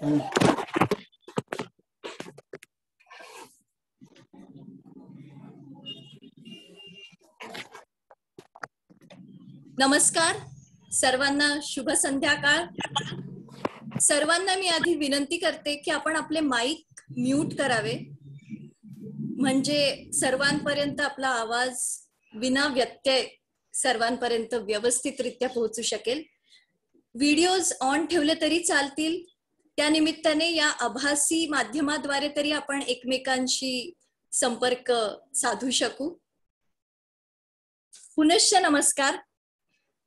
नमस्कार सर्वांना, शुभ संध्याकाळ. सर्वांना मी आधी विनंती करते की आपण आपले माईक म्यूट करावे, म्हणजे सर्वांपर्यंत आपला आवाज विना व्यत्यय सर्वांपर्यंत व्यवस्थितरित्या पोहोचू शकेल. व्हिडिओज ऑन ठेवले तरी चालतील, त्या निमित्ताने या आभासी माध्यमाद्वारे तरी आपण एकमेकांशी संपर्क साधू शकू. पुनश्च नमस्कार.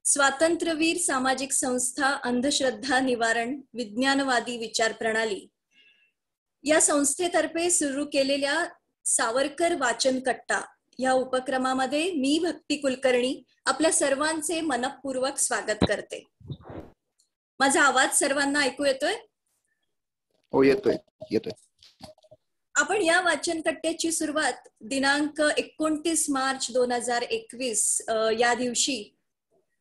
स्वातंत्र्यवीर सामाजिक संस्था अंधश्रद्धा निवारण विज्ञानवादी विचार प्रणाली या संस्थेतर्फे सुरू केलेल्या सावरकर वाचन कट्टा या उपक्रमामध्ये मी भक्ती कुलकर्णी आपल्या सर्वांचे मनपूर्वक स्वागत करते. माझा आवाज सर्वांना ऐकू येतोय? हो, येतोय. आपण या वाचन कट्ट्याची सुरुवात दिनांक 29 मार्च 2021 या दिवशी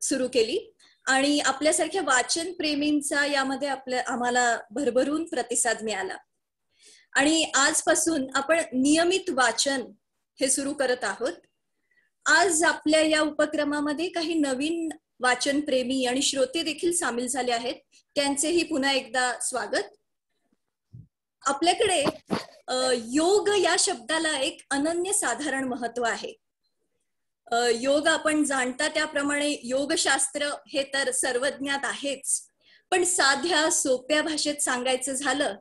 सुरू केली आणि आपल्यासारख्या वाचन प्रेमींचा यामध्ये आम्हाला भरभरून प्रतिसाद मिळाला आणि आजपासून आपण नियमित वाचन हे सुरू करत आहोत. आज आपल्या या उपक्रमामध्ये काही नवीन वाचन प्रेमी आणि श्रोते देखील सामील झाले आहेत. त्यांचेही पुन्हा एकदा स्वागत. आपल्याकडे योग या शब्दाला एक अनन्यसाधारण महत्व आहे. योग आपण जाणता त्याप्रमाणे योगशास्त्र हे तर सर्वज्ञात आहेच, पण साध्या सोप्या भाषेत सांगायचं झालं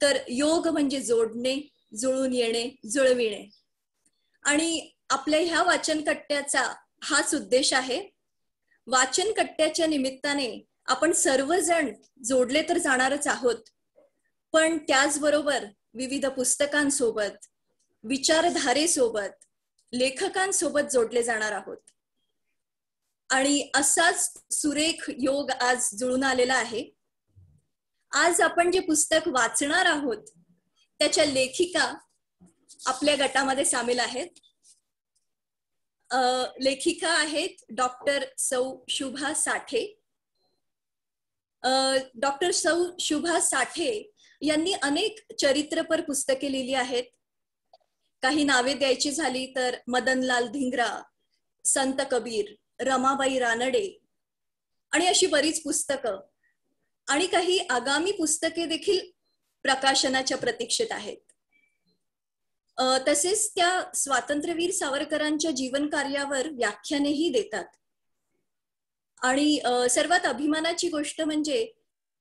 तर योग म्हणजे जोडणे, जुळून येणे, जुळविणे. आणि आपल्या ह्या वाचन कट्ट्याचा हाच उद्देश आहे. वाचन कट्ट्याच्या निमित्ताने आपण सर्वजण जोडले तर जाणारच आहोत, पण त्याचबरोबर विविध पुस्तकांसोबत, विचारधारेसोबत, लेखकांसोबत जोडले जाणार आहोत. आणि असाच सुरेख योग आज जुळून आलेला आहे. आज आपण जे पुस्तक वाचणार आहोत त्याच्या लेखिका आपल्या गटामध्ये सामील आहेत. लेखिका आहेत डॉक्टर सौ शुभा साठे. डॉक्टर सौ शुभा साठे यांनी अनेक चरित्रपर पुस्तके लिहिली आहेत. काही नावे द्यायची झाली तर मदनलाल धिंगरा, संत कबीर, रमाबाई रानडे आणि अशी बरीच पुस्तकं आणि काही आगामी पुस्तके देखील प्रकाशनाच्या प्रतीक्षेत आहेत. तसेच त्या स्वातंत्र्यवीर सावरकरांच्या जीवन कार्यावर व्याख्यानेही देतात. आणि सर्वात अभिमानाची गोष्ट म्हणजे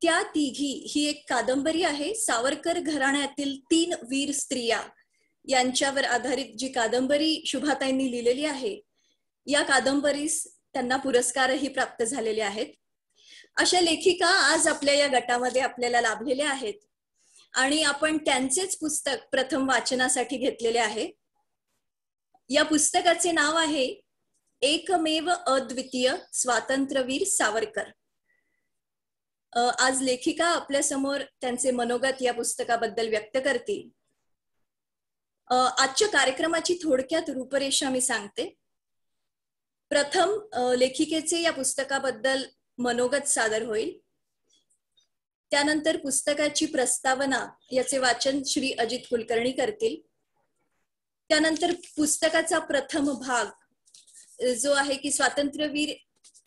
त्या तिघी ही एक कादंबरी आहे. सावरकर घराण्यातील 3 वीर स्त्रिया यांच्यावर आधारित जी कादंबरी शुभाताईंनी लिहिलेली आहे, या कादंबरीस त्यांना पुरस्कारही प्राप्त झालेले आहेत. अशा लेखिका आज आपल्या या गटामध्ये आपल्याला लाभलेल्या आहेत आणि आपण त्यांचेच पुस्तक प्रथम वाचनासाठी घेतलेले आहे. या पुस्तकाचे नाव आहे एकमेव अद्वितीय स्वातंत्र्यवीर सावरकर. आज लेखिका आपल्या समोर त्यांचे मनोगत या पुस्तकाबद्दल व्यक्त करतील. आजच्या कार्यक्रमाची थोडक्यात रूपरेषा मी सांगते. प्रथम लेखिकेचे या पुस्तकाबद्दल मनोगत सादर होईल. त्यानंतर पुस्तकाची प्रस्तावना याचे वाचन श्री अजित कुलकर्णी करतील. त्यानंतर पुस्तकाचा प्रथम भाग जो आहे की स्वातंत्र्यवीर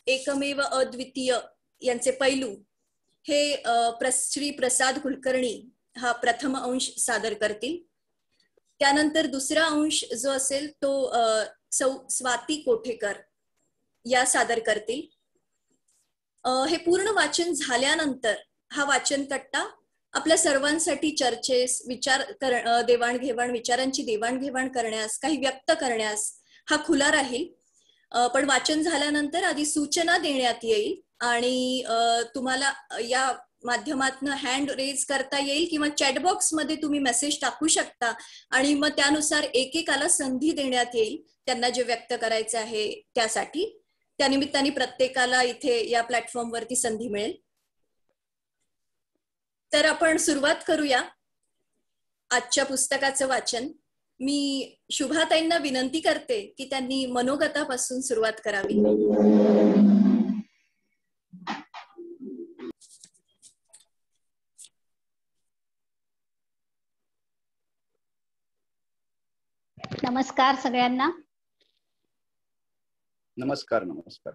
एकमेव अद्वितीय यांचे पैलू हे श्री प्रसाद कुलकर्णी हा प्रथम अंश सादर करतील. त्यानंतर दुसरा अंश जो असेल तो सौ स्वाती कोठेकर या सादर करतील. हे पूर्ण वाचन झाल्यानंतर हा वाचन कट्टा आपल्या सर्वांसाठी चर्चेस, विचारांची देवाणघेवाण करण्यास, काही व्यक्त करण्यास हा खुला राहील. पण वाचन झाल्यानंतर आधी सूचना देण्यात येईल आणि तुम्हाला या माध्यमातून हँड रेज करता येईल किंवा चॅटबॉक्स मध्ये तुम्ही मेसेज टाकू शकता आणि मग त्यानुसार एकेकाला संधी देण्यात येईल त्यांना जे व्यक्त करायचे आहे त्यासाठी. त्यानिमित्ताने प्रत्येकाला इथे या प्लॅटफॉर्मवरती संधी मिळेल. तर आपण सुरुवात करूया आजच्या पुस्तकाचं वाचन. मी शुभाताईंना विनंती करते की त्यांनी मनोगतापासून सुरुवात करावी. नमस्कार सगळ्यांना. नमस्कार. नमस्कार.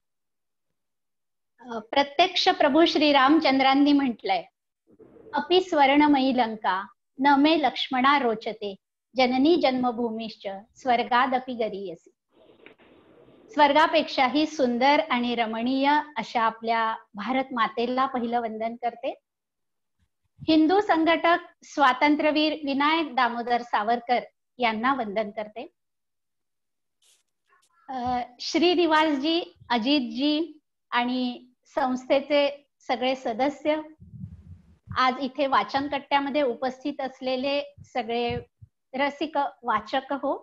प्रत्यक्ष प्रभू श्री रामचंद्रांनी म्हटलंय, अपि स्वर्णमयी लंका न मे लक्ष्मणा रोचते, जननी जन्मभूमीश्च स्वर्गादपि गरीयसी. स्वर्गापेक्षाही सुंदर आणि रमणीय अशा आपल्या भारत मातेला पहिलं वंदन करते. हिंदू संघटक स्वातंत्र्यवीर विनायक दामोदर सावरकर यांना वंदन करते. श्रीनिवासजी, अजितजी आणि संस्थेचे सगळे सदस्य, आज इथे वाचन कट्ट्यामध्ये उपस्थित असलेले सगळे रसिक वाचक हो,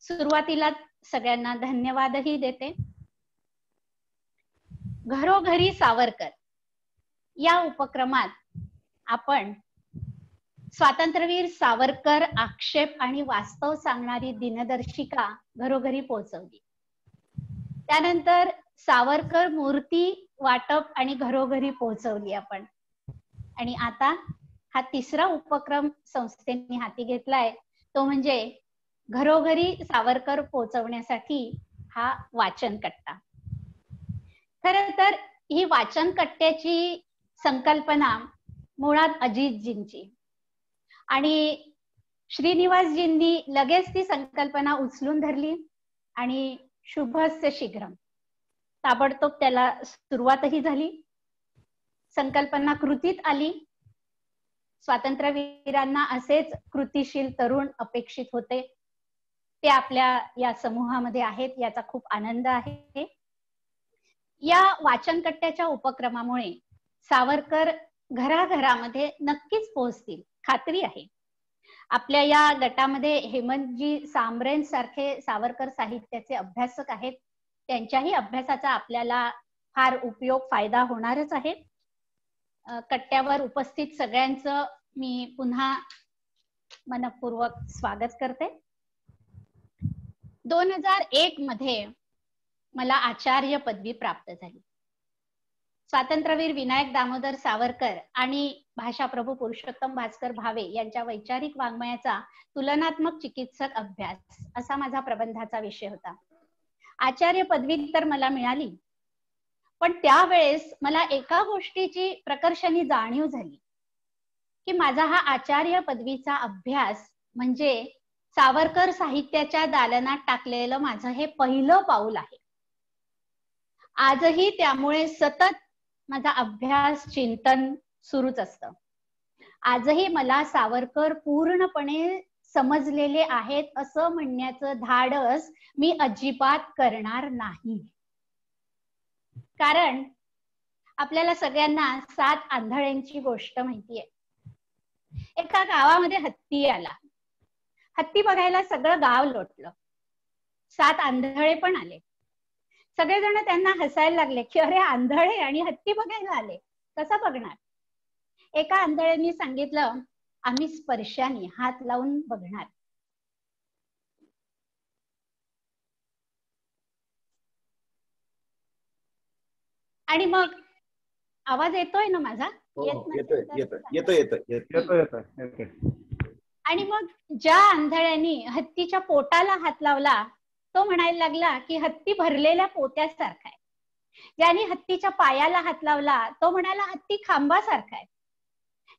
सुरुवातीला सगळ्यांना धन्यवादही देते. घरोघरी सावरकर या उपक्रमात आपण स्वातंत्र्यवीर सावरकर आक्षेप आणि वास्तव सांगणारी दिनदर्शिका घरोघरी पोहोचवली. त्यानंतर सावरकर मूर्ती वाटप आणि घरोघरी पोहोचवली आपण. आणि आता हा तिसरा उपक्रम संस्थेने हाती घेतलाय, तो म्हणजे घरोघरी सावरकर पोहोचवण्यासाठी हा वाचन कट्टा. खरं तर ही वाचन कट्ट्याची संकल्पना मुळात अजितजींची, आणि श्रीनिवासजींनी लगेच ती संकल्पना उचलून धरली आणि शुभस्य शीघ्रम, ताबडतोब त्याला सुरुवातही झाली. संकल्पना कृतीत आली. स्वातंत्र्यवीरांना असेच कृतिशील तरुण अपेक्षित होते. ते आपल्या या समूहामध्ये आहेत, याचा खूप आनंद आहे. या वाचन कट्ट्याच्या उपक्रमामुळे सावरकर घराघरामध्ये नक्कीच पोहोचतील, खात्री आहे. आपल्या या गटामध्ये हेमंतजी सांबरेन सारखे सावरकर साहित्याचे अभ्यासक आहेत. त्यांच्याही अभ्यासाचा आपल्याला फार उपयोग, फायदा होणारच आहे. कट्ट्यावर उपस्थित सगळ्यांचं मी पुन्हा मनपूर्वक स्वागत करते. 2001 मध्ये मला आचार्य पदवी प्राप्त झाली. स्वातंत्र्यवीर विनायक दामोदर सावरकर आणि भाषाप्रभू पुरुषोत्तम भास्कर भावे यांच्या वैचारिक वाङ्मयाचा तुलनात्मक चिकित्सक अभ्यास असा माझा प्रबंधाचा विषय होता. आचार्य पदवी तर मला मिळाली, पण त्यावेळेस मला एका गोष्टीची प्रकर्षाने जाणीव झाली की माझा हा आचार्य पदवीचा अभ्यास म्हणजे सावरकर साहित्याच्या दालनात टाकलेलं माझं हे पहिलं पाऊल आहे. आजही त्यामुळे सतत माझा अभ्यास, चिंतन सुरूच असतं. आजही मला सावरकर पूर्णपणे समजलेले आहेत असं म्हणण्याचं धाडस मी अजिबात करणार नाही. कारण आपल्याला सगळ्यांना 7 आंधळ्यांची गोष्ट माहितीये. एका गावामध्ये हत्ती आला. हत्ती बघायला सगळं गाव लोटलं. 7 आंधळे पण आले. सगळेजण त्यांना हसायला लागले की अरे आंधळे आणि हत्ती बघायला आले, कसं बघणार. एका आंधळ्यांनी सांगितलं, आम्ही स्पर्शाने हात लावून बघणार. आणि मग आवाज येतोय ना माझा? येतोय. आणि मग ज्या आंधळ्यांनी हत्तीच्या पोटाला हात लावला तो म्हणायला लागला की हत्ती भरलेल्या पोत्यासारखा आहे. ज्याने हत्तीच्या पायाला हात लावला तो म्हणाला हत्ती खांबासारखा आहे.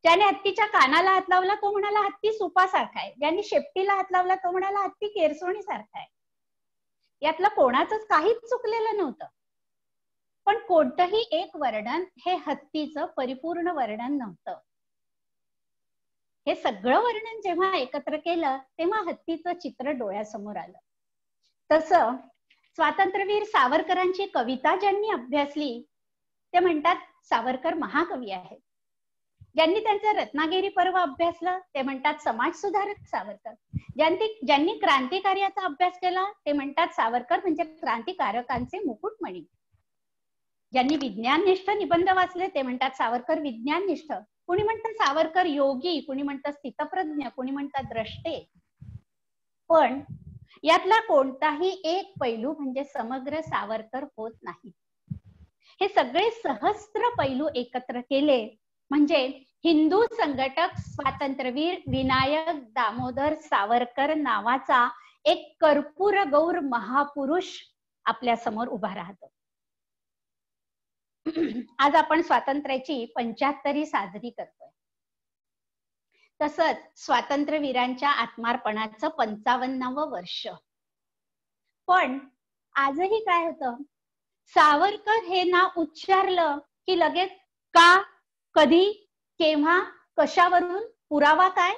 ज्याने हत्तीच्या कानाला हात लावला तो म्हणाला हत्ती सुपासारखा आहे. ज्याने शेपटीला हात लावला तो म्हणाला हत्ती केरसोणीसारखा आहे. यातलं कोणाचंच काहीच चुकलेलं नव्हतं. पण कोणतंही एक वर्णन हे हत्तीचं परिपूर्ण वर्णन नव्हतं. हे सगळं वर्णन जेव्हा एकत्र केलं तेव्हा हत्तीचं चित्र डोळ्यासमोर आलं. तसं स्वातंत्र्यवीर सावरकरांची कविता ज्यांनी अभ्यासली ते म्हणतात सावरकर महाकवी आहेत. ज्यांनी त्यांचं रत्नागिरी पर्व अभ्यासलं ते म्हणतात समाज सुधारक सावरकर. ज्यांनी क्रांतिकार्याचा अभ्यास केला ते म्हणतात सावरकर म्हणजे क्रांतिकारकांचे मुकुटमणी. ज्यांनी विज्ञाननिष्ठ निबंध वाचले ते म्हणतात सावरकर विज्ञाननिष्ठ. कुणी म्हणतात सावरकर योगी, कुणी म्हणतात स्थितप्रज्ञ, कुणी म्हणतात द्रष्टे. पण यातला कोणताही एक पैलू म्हणजे समग्र सावरकर होत नाही. हे सगळे सहस्त्र पैलू एकत्र केले म्हणजे हिंदू संघटक स्वातंत्र्यवीर विनायक दामोदर सावरकर नावाचा एक कर्पूर गौर महापुरुष आपल्या समोर उभा राहतो. आज आपण स्वातंत्र्याची 75वी साजरी करतोय. तसंच स्वातंत्र्यवीरांच्या आत्मार्पणाचं 55वं वर्ष. पण आजही काय होतं, सावरकर हे नाव उच्चारलं की लगेच का, कधी, केव्हा, कशावरून, पुरावा काय,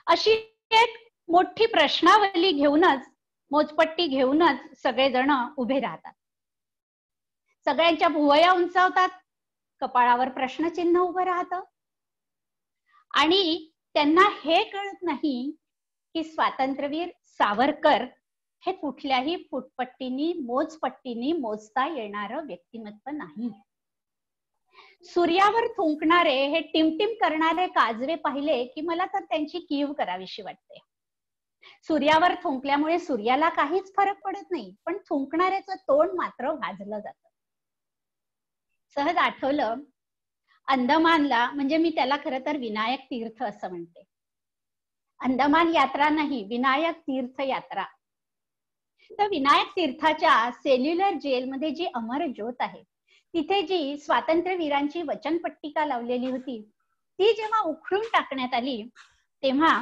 अशी एक मोठी प्रश्नावली घेऊनच, मोजपट्टी घेऊनच सगळेजण उभे राहतात. सगळ्यांच्या भुवया उंचावतात, कपाळावर प्रश्नचिन्ह उभं राहतं आणि त्यांना हे कळत नाही की स्वातंत्र्यवीर सावरकर हे कुठल्याही फुटपट्टीनी, मोजपट्टीनी मोजता येणारं व्यक्तिमत्व नाही. सूर्यावर थुंकणारे हे टिमटिम करणारे काजवे पाहिले की मला तर त्यांची कीव करावीशी वाटते. सूर्यावर थुंकल्यामुळे सूर्याला काहीच फरक पडत नाही, पण थुंकणाऱ्याचं तोंड मात्र भाजलं जातं. सहज आठवलं, अंदमानला, म्हणजे मी त्याला खरं तर विनायक तीर्थ असं म्हणते, अंदमान यात्रा नाही, विनायक तीर्थ यात्रा. तर विनायक तीर्थाच्या सेल्युलर जेलमध्ये जी अमर ज्योत आहे, तिथे जी स्वातंत्र्यवीरांची वचनपट्टिका लावलेली होती, ती जेव्हा उखडून टाकण्यात आली तेव्हा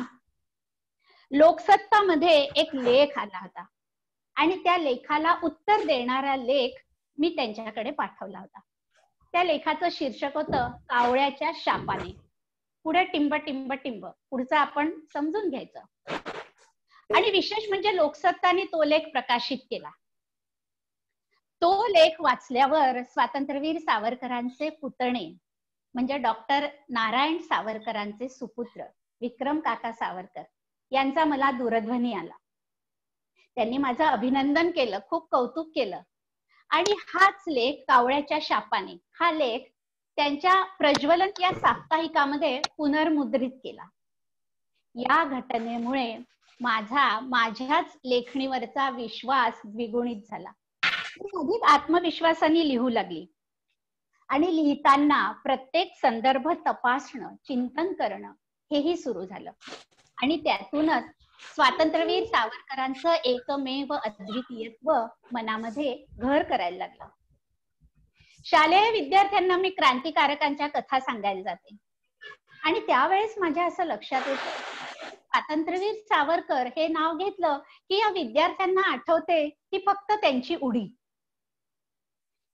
लोकसत्तामध्ये एक लेख आला होता आणि त्या लेखाला उत्तर देणारा लेख मी त्यांच्याकडे पाठवला होता. त्या लेखाचं शीर्षक होतं कावळ्याच्या शापाने. पुढे टिंब टिंब टिंब, पुढचं आपण समजून घ्यायचं. आणि विशेष म्हणजे लोकसत्ताने तो लेख प्रकाशित केला. तो लेख वाचल्यावर स्वातंत्र्यवीर सावरकरांचे पुतणे म्हणजे डॉक्टर नारायण सावरकरांचे सुपुत्र विक्रम काका सावरकर यांचा मला दूरध्वनी आला. त्यांनी माझं अभिनंदन केलं, खूप कौतुक केलं आणि हाच लेख कावळ्याच्या शापाने, हा लेख त्यांच्या प्रज्वलन या साप्ताहिकामध्ये पुनर्मुद्रित केला. या घटनेमुळे माझ्याच लेखणीवरचा विश्वास द्विगुणित झाला. अधिक आत्मविश्वासाने लिहू लागली आणि लिहिताना प्रत्येक संदर्भ तपासणं, चिंतन करणं हेही सुरू झालं आणि त्यातूनच स्वातंत्र्यवीर सावरकरांचं एकमेव अद्वितीयत्व मनामध्ये घर करायला लागलं. शालेय विद्यार्थ्यांना मी क्रांतिकारकांच्या कथा सांगायला जाते आणि त्यावेळेस माझ्या असं लक्षात येतं, स्वातंत्र्यवीर सावरकर हे नाव घेतलं की या विद्यार्थ्यांना आठवते की फक्त त्यांची उडी.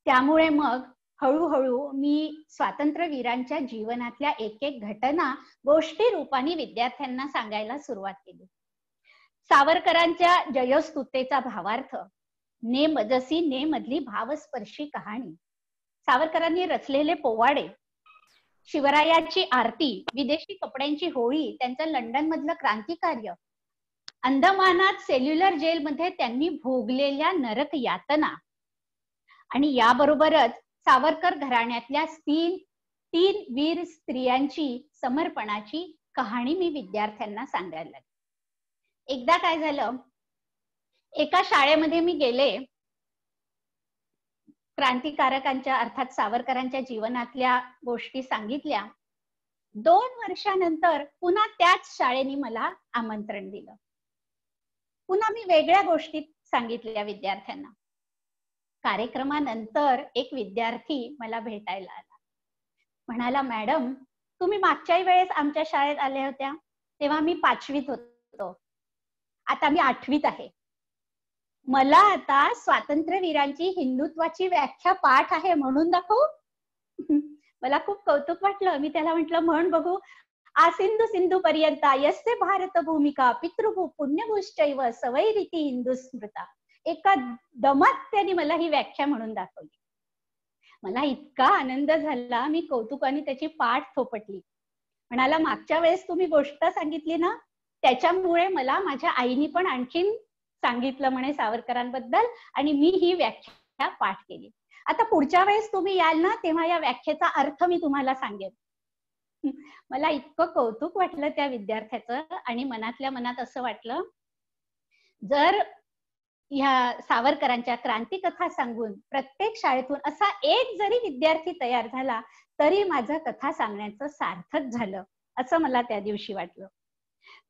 त्यामुळे मग हळूहळू मी स्वातंत्र्यवीरांच्या जीवनातल्या एक एक घटना गोष्टी रूपाने विद्यार्थ्यांना सांगायला सुरुवात केली. सावरकरांच्या जयस्तुतेचा भावार्थ, ने मजसी ने मधली भावस्पर्शी कहाणी, सावरकरांनी रचलेले पोवाडे, शिवरायाची आरती, विदेशी कपड्यांची होळी, त्यांचं लंडन मधलं क्रांतिकार्य, अंदमानात सेल्युलर जेलमध्ये त्यांनी भोगलेल्या नरक यातना आणि याबरोबरच सावरकर घराण्यातल्या तीन वीर स्त्रियांची समर्पणाची कहाणी मी विद्यार्थ्यांना सांगायला लागले. एकदा काय झालं, एका शाळेमध्ये मी गेले, क्रांतिकारकांच्या अर्थात सावरकरांच्या जीवनातल्या गोष्टी सांगितल्या. 2 वर्षानंतर पुन्हा त्याच शाळेने मला आमंत्रण दिलं. पुन्हा मी वेगळ्या गोष्टी सांगितल्या विद्यार्थ्यांना. कार्यक्रमानंतर एक विद्यार्थी मला भेटायला आला. म्हणाला, मॅडम तुम्ही मागच्याही वेळेस आमच्या शाळेत आल्या होत्या, तेव्हा मी 5वीत होतो, आता मी 8वीत आहे. मला आता स्वातंत्र्यवीरांची हिंदुत्वाची व्याख्या पाठ आहे, म्हणून दाखवू. मला खूप कौतुक वाटलं. मी त्याला म्हंटल, म्हण बघू. आसिंधु सिंधू पर्यंता यस्य भारत भूमिका पितृभू पुण्यभूश्चैव सवै रीती हिंदू स्मृता. एका दमात त्यांनी मला ही व्याख्या म्हणून दाखवली. मला इतका आनंद झाला, मी कौतुकाने त्याची पाठ थोपटली. म्हणाला, मागच्या वेळेस तुम्ही गोष्ट सांगितली ना, त्याच्यामुळे मला माझ्या आईनी पण आणखीन सांगितलं म्हणे सावरकरांबद्दल आणि मी ही व्याख्या पाठ केली. आता पुढच्या वेळेस तुम्ही याल ना, तेव्हा या व्याख्येचा अर्थ मी तुम्हाला सांगेन. मला इतकं कौतुक वाटलं त्या विद्यार्थ्याचं आणि मनातल्या मनात असं वाटलं, जर ह्या सावरकरांच्या क्रांती कथा सांगून प्रत्येक शाळेतून असा एक जरी विद्यार्थी तयार झाला तरी माझं कथा सांगण्याचं सार्थक झालं असं मला त्या दिवशी वाटलं.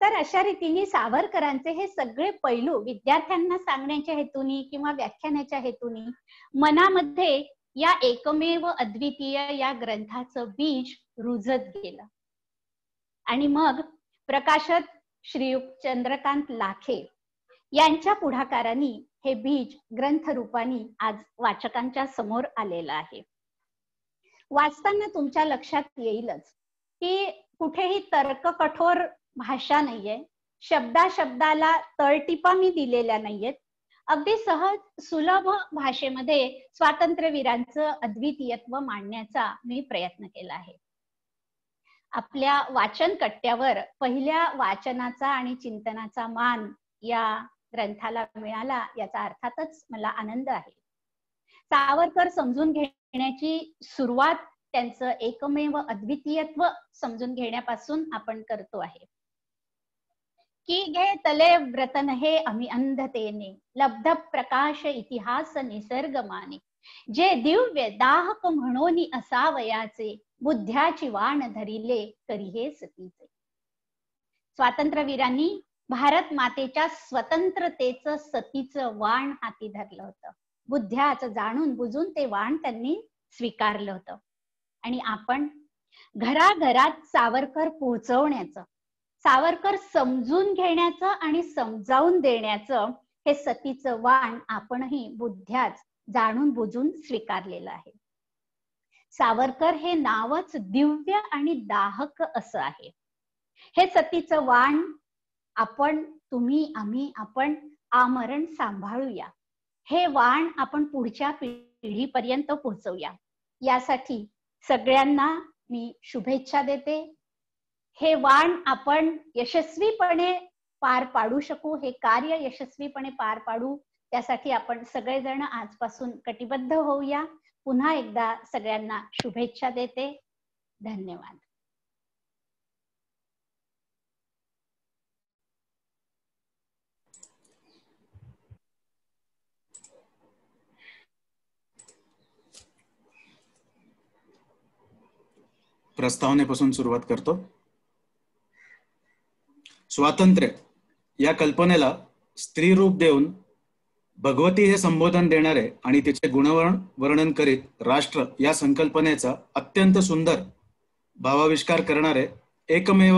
तर अशा रीतीने सावरकरांचे हे सगळे पैलू विद्यार्थ्यांना सांगण्याच्या हेतूनी किंवा व्याख्यानाच्या हेतूनी मनामध्ये या एकमेव अद्वितीय या ग्रंथाचं बीज रुजत गेलं. आणि मग प्रकाशक श्रीयुक्त चंद्रकांत लाखे यांच्या पुढाकाराने हे बीज ग्रंथ रूपाने आज वाचकांच्या समोर आलेलं आहे. वाचताना तुमच्या लक्षात येईलच की कुठेही तर्क कठोर भाषा नाहीये, शब्दाला तळटिपा मी दिलेल्या नाहीयेत. अगदी सहज सुलभ भाषेमध्ये स्वातंत्र्यवीरांचं अद्वितीयत्व मांडण्याचा मी प्रयत्न केला आहे. आपल्या वाचन कट्ट्यावर पहिल्या वाचनाचा आणि चिंतनाचा मान या ग्रंथाला मिळाला याचा अर्थातच मला आनंद आहे. सावरकर समजून घेण्याची सुरुवात त्यांचं एकमेव अद्वितीयत्व समजून घेण्यापासून आपण करतो आहे. की घे तले व्रतन हे आम्ही अंधतेने लब्ध प्रकाश इतिहास निसर्गमाने जे दिव्य दाहक म्हणोनी असावयाचे बुद्ध्याची वाण धरिले करी हे सतीचे. स्वातंत्र्यवीरांनी भारत मातेच्या स्वतंत्रतेचं सतीचं वाण हाती धरलं होतं. बुद्ध्याचं जाणून बुजून ते वाण त्यांनी स्वीकारलं होतं. आणि आपण घराघरात सावरकर पोहोचवण्याचं, सावरकर समजून घेण्याचं आणि समजावून देण्याचं हे सतीचं वाण आपणही बुद्ध्याच जाणून बुजून स्वीकारलेलं आहे. सावरकर हे नावच दिव्य आणि दाहक असं आहे. हे सतीचं वाण आपण, तुम्ही, आम्ही, आपण आमरण सांभाळूया. हे वाण आपण पुढच्या पिढीपर्यंत पोहोचवूया. यासाठी सगळ्यांना मी शुभेच्छा देते. हे वाण आपण यशस्वीपणे पार पाडू शकू, हे कार्य यशस्वीपणे पार पाडू, त्यासाठी आपण सगळेजण आजपासून कटिबद्ध होऊया. पुन्हा एकदा सगळ्यांना शुभेच्छा देते. धन्यवाद. प्रस्तावनेपासून सुरुवात करतो. स्वातंत्र्य या कल्पनेला स्त्री रूप देऊन भगवती हे संबोधन देणारे आणि तिचे गुणवर्णन करीत राष्ट्र या संकल्पनेचा अत्यंत सुंदर भावाविष्कार करणारे एकमेव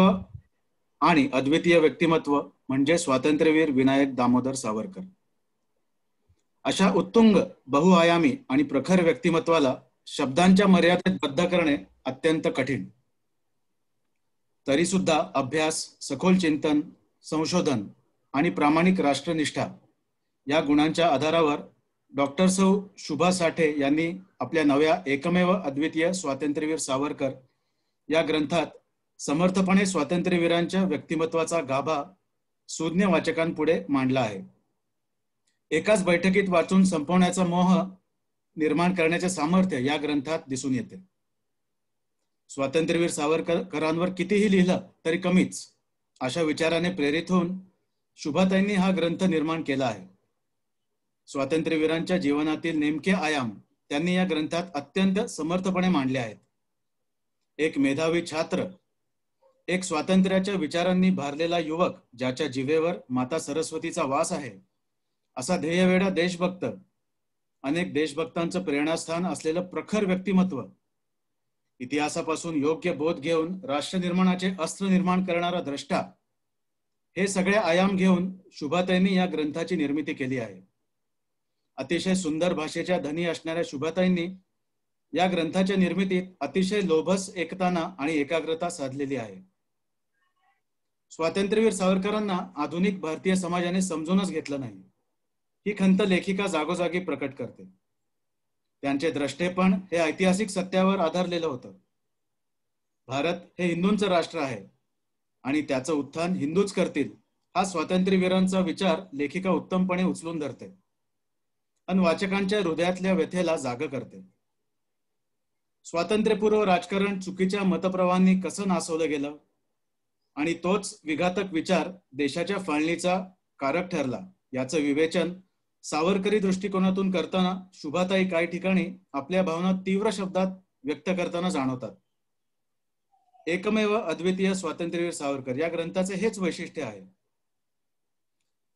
आणि अद्वितीय व्यक्तिमत्व म्हणजे स्वातंत्र्यवीर विनायक दामोदर सावरकर. अशा उत्तुंग, बहुआयामी आणि प्रखर व्यक्तिमत्वाला शब्दांच्या मर्यादेत बद्ध करणे अत्यंत कठीण. तरी सुद्धा अभ्यास, सखोल चिंतन, संशोधन आणि प्रामाणिक राष्ट्रनिष्ठा या गुणांच्या आधारावर डॉक्टर सौ शुभा साठे यांनी आपल्या नव्या एकमेव अद्वितीय स्वातंत्र्यवीर सावरकर या ग्रंथात समर्थपणे स्वातंत्र्यवीरांच्या व्यक्तिमत्वाचा गाभा सुज्ञ वाचकांपुढे मांडला आहे. एकाच बैठकीत वाचून संपवण्याचा मोह निर्माण करण्याचे सामर्थ्य या ग्रंथात दिसून येते. स्वातंत्र्यवीर सावरकरांवर कितीही लिहिलं तरी कमीच अशा विचाराने प्रेरित होऊन शुभाताईंनी हा ग्रंथ निर्माण केला आहे. स्वातंत्र्यवीरांच्या जीवनातील नेमके आयाम त्यांनी या ग्रंथात अत्यंत समर्थपणे मांडले आहेत. एक मेधावी छात्र, एक स्वातंत्र्याच्या विचारांनी भारलेला युवक ज्याच्या जिभेवर माता सरस्वतीचा वास आहे, असा ध्येयवेडा देशभक्त, अनेक देशभक्तांचं प्रेरणास्थान असलेलं प्रखर व्यक्तिमत्व, इतिहासापासून योग्य बोध घेऊन राष्ट्र निर्माणाचे अस्त्र निर्माण करणारा द्रष्टा, हे सगळे आयाम घेऊन शुभाताईंनी या ग्रंथाची निर्मिती केली आहे. अतिशय सुंदर भाषेच्या धनी असणाऱ्या शुभाताईंनी या ग्रंथाच्या निर्मितीत अतिशय लोभस एकताना आणि एकाग्रता साधलेली आहे. स्वातंत्र्यवीर सावरकरांना आधुनिक भारतीय समाजाने समजूनच घेतलं नाही, ही खंत लेखिका जागोजागी प्रकट करते. त्यांचे द्रष्टेपण हे ऐतिहासिक सत्यावर आधारलेलं होतं. भारत हे हिंदूंचं राष्ट्र आहे आणि त्याचं उत्थान हिंदूच करतील, हा स्वातंत्र्यवीरांचा विचार लेखिका उत्तमपणे उचलून धरते आणि वाचकांच्या हृदयातल्या व्यथेला जाग करते. स्वातंत्र्यपूर्व राजकारण चुकीच्या मतप्रवाहांनी कसं नासवलं गेलं आणि तोच विघातक विचार देशाच्या फाळणीचा कारक ठरला, याचं विवेचन सावरकरी दृष्टिकोनातून करताना शुभाताई काही ठिकाणी आपल्या भावना तीव्र शब्दात व्यक्त करताना जाणवतात. एकमेव अद्वितीय स्वातंत्र्यवीर सावरकर या ग्रंथाचे हेच वैशिष्ट्य आहे.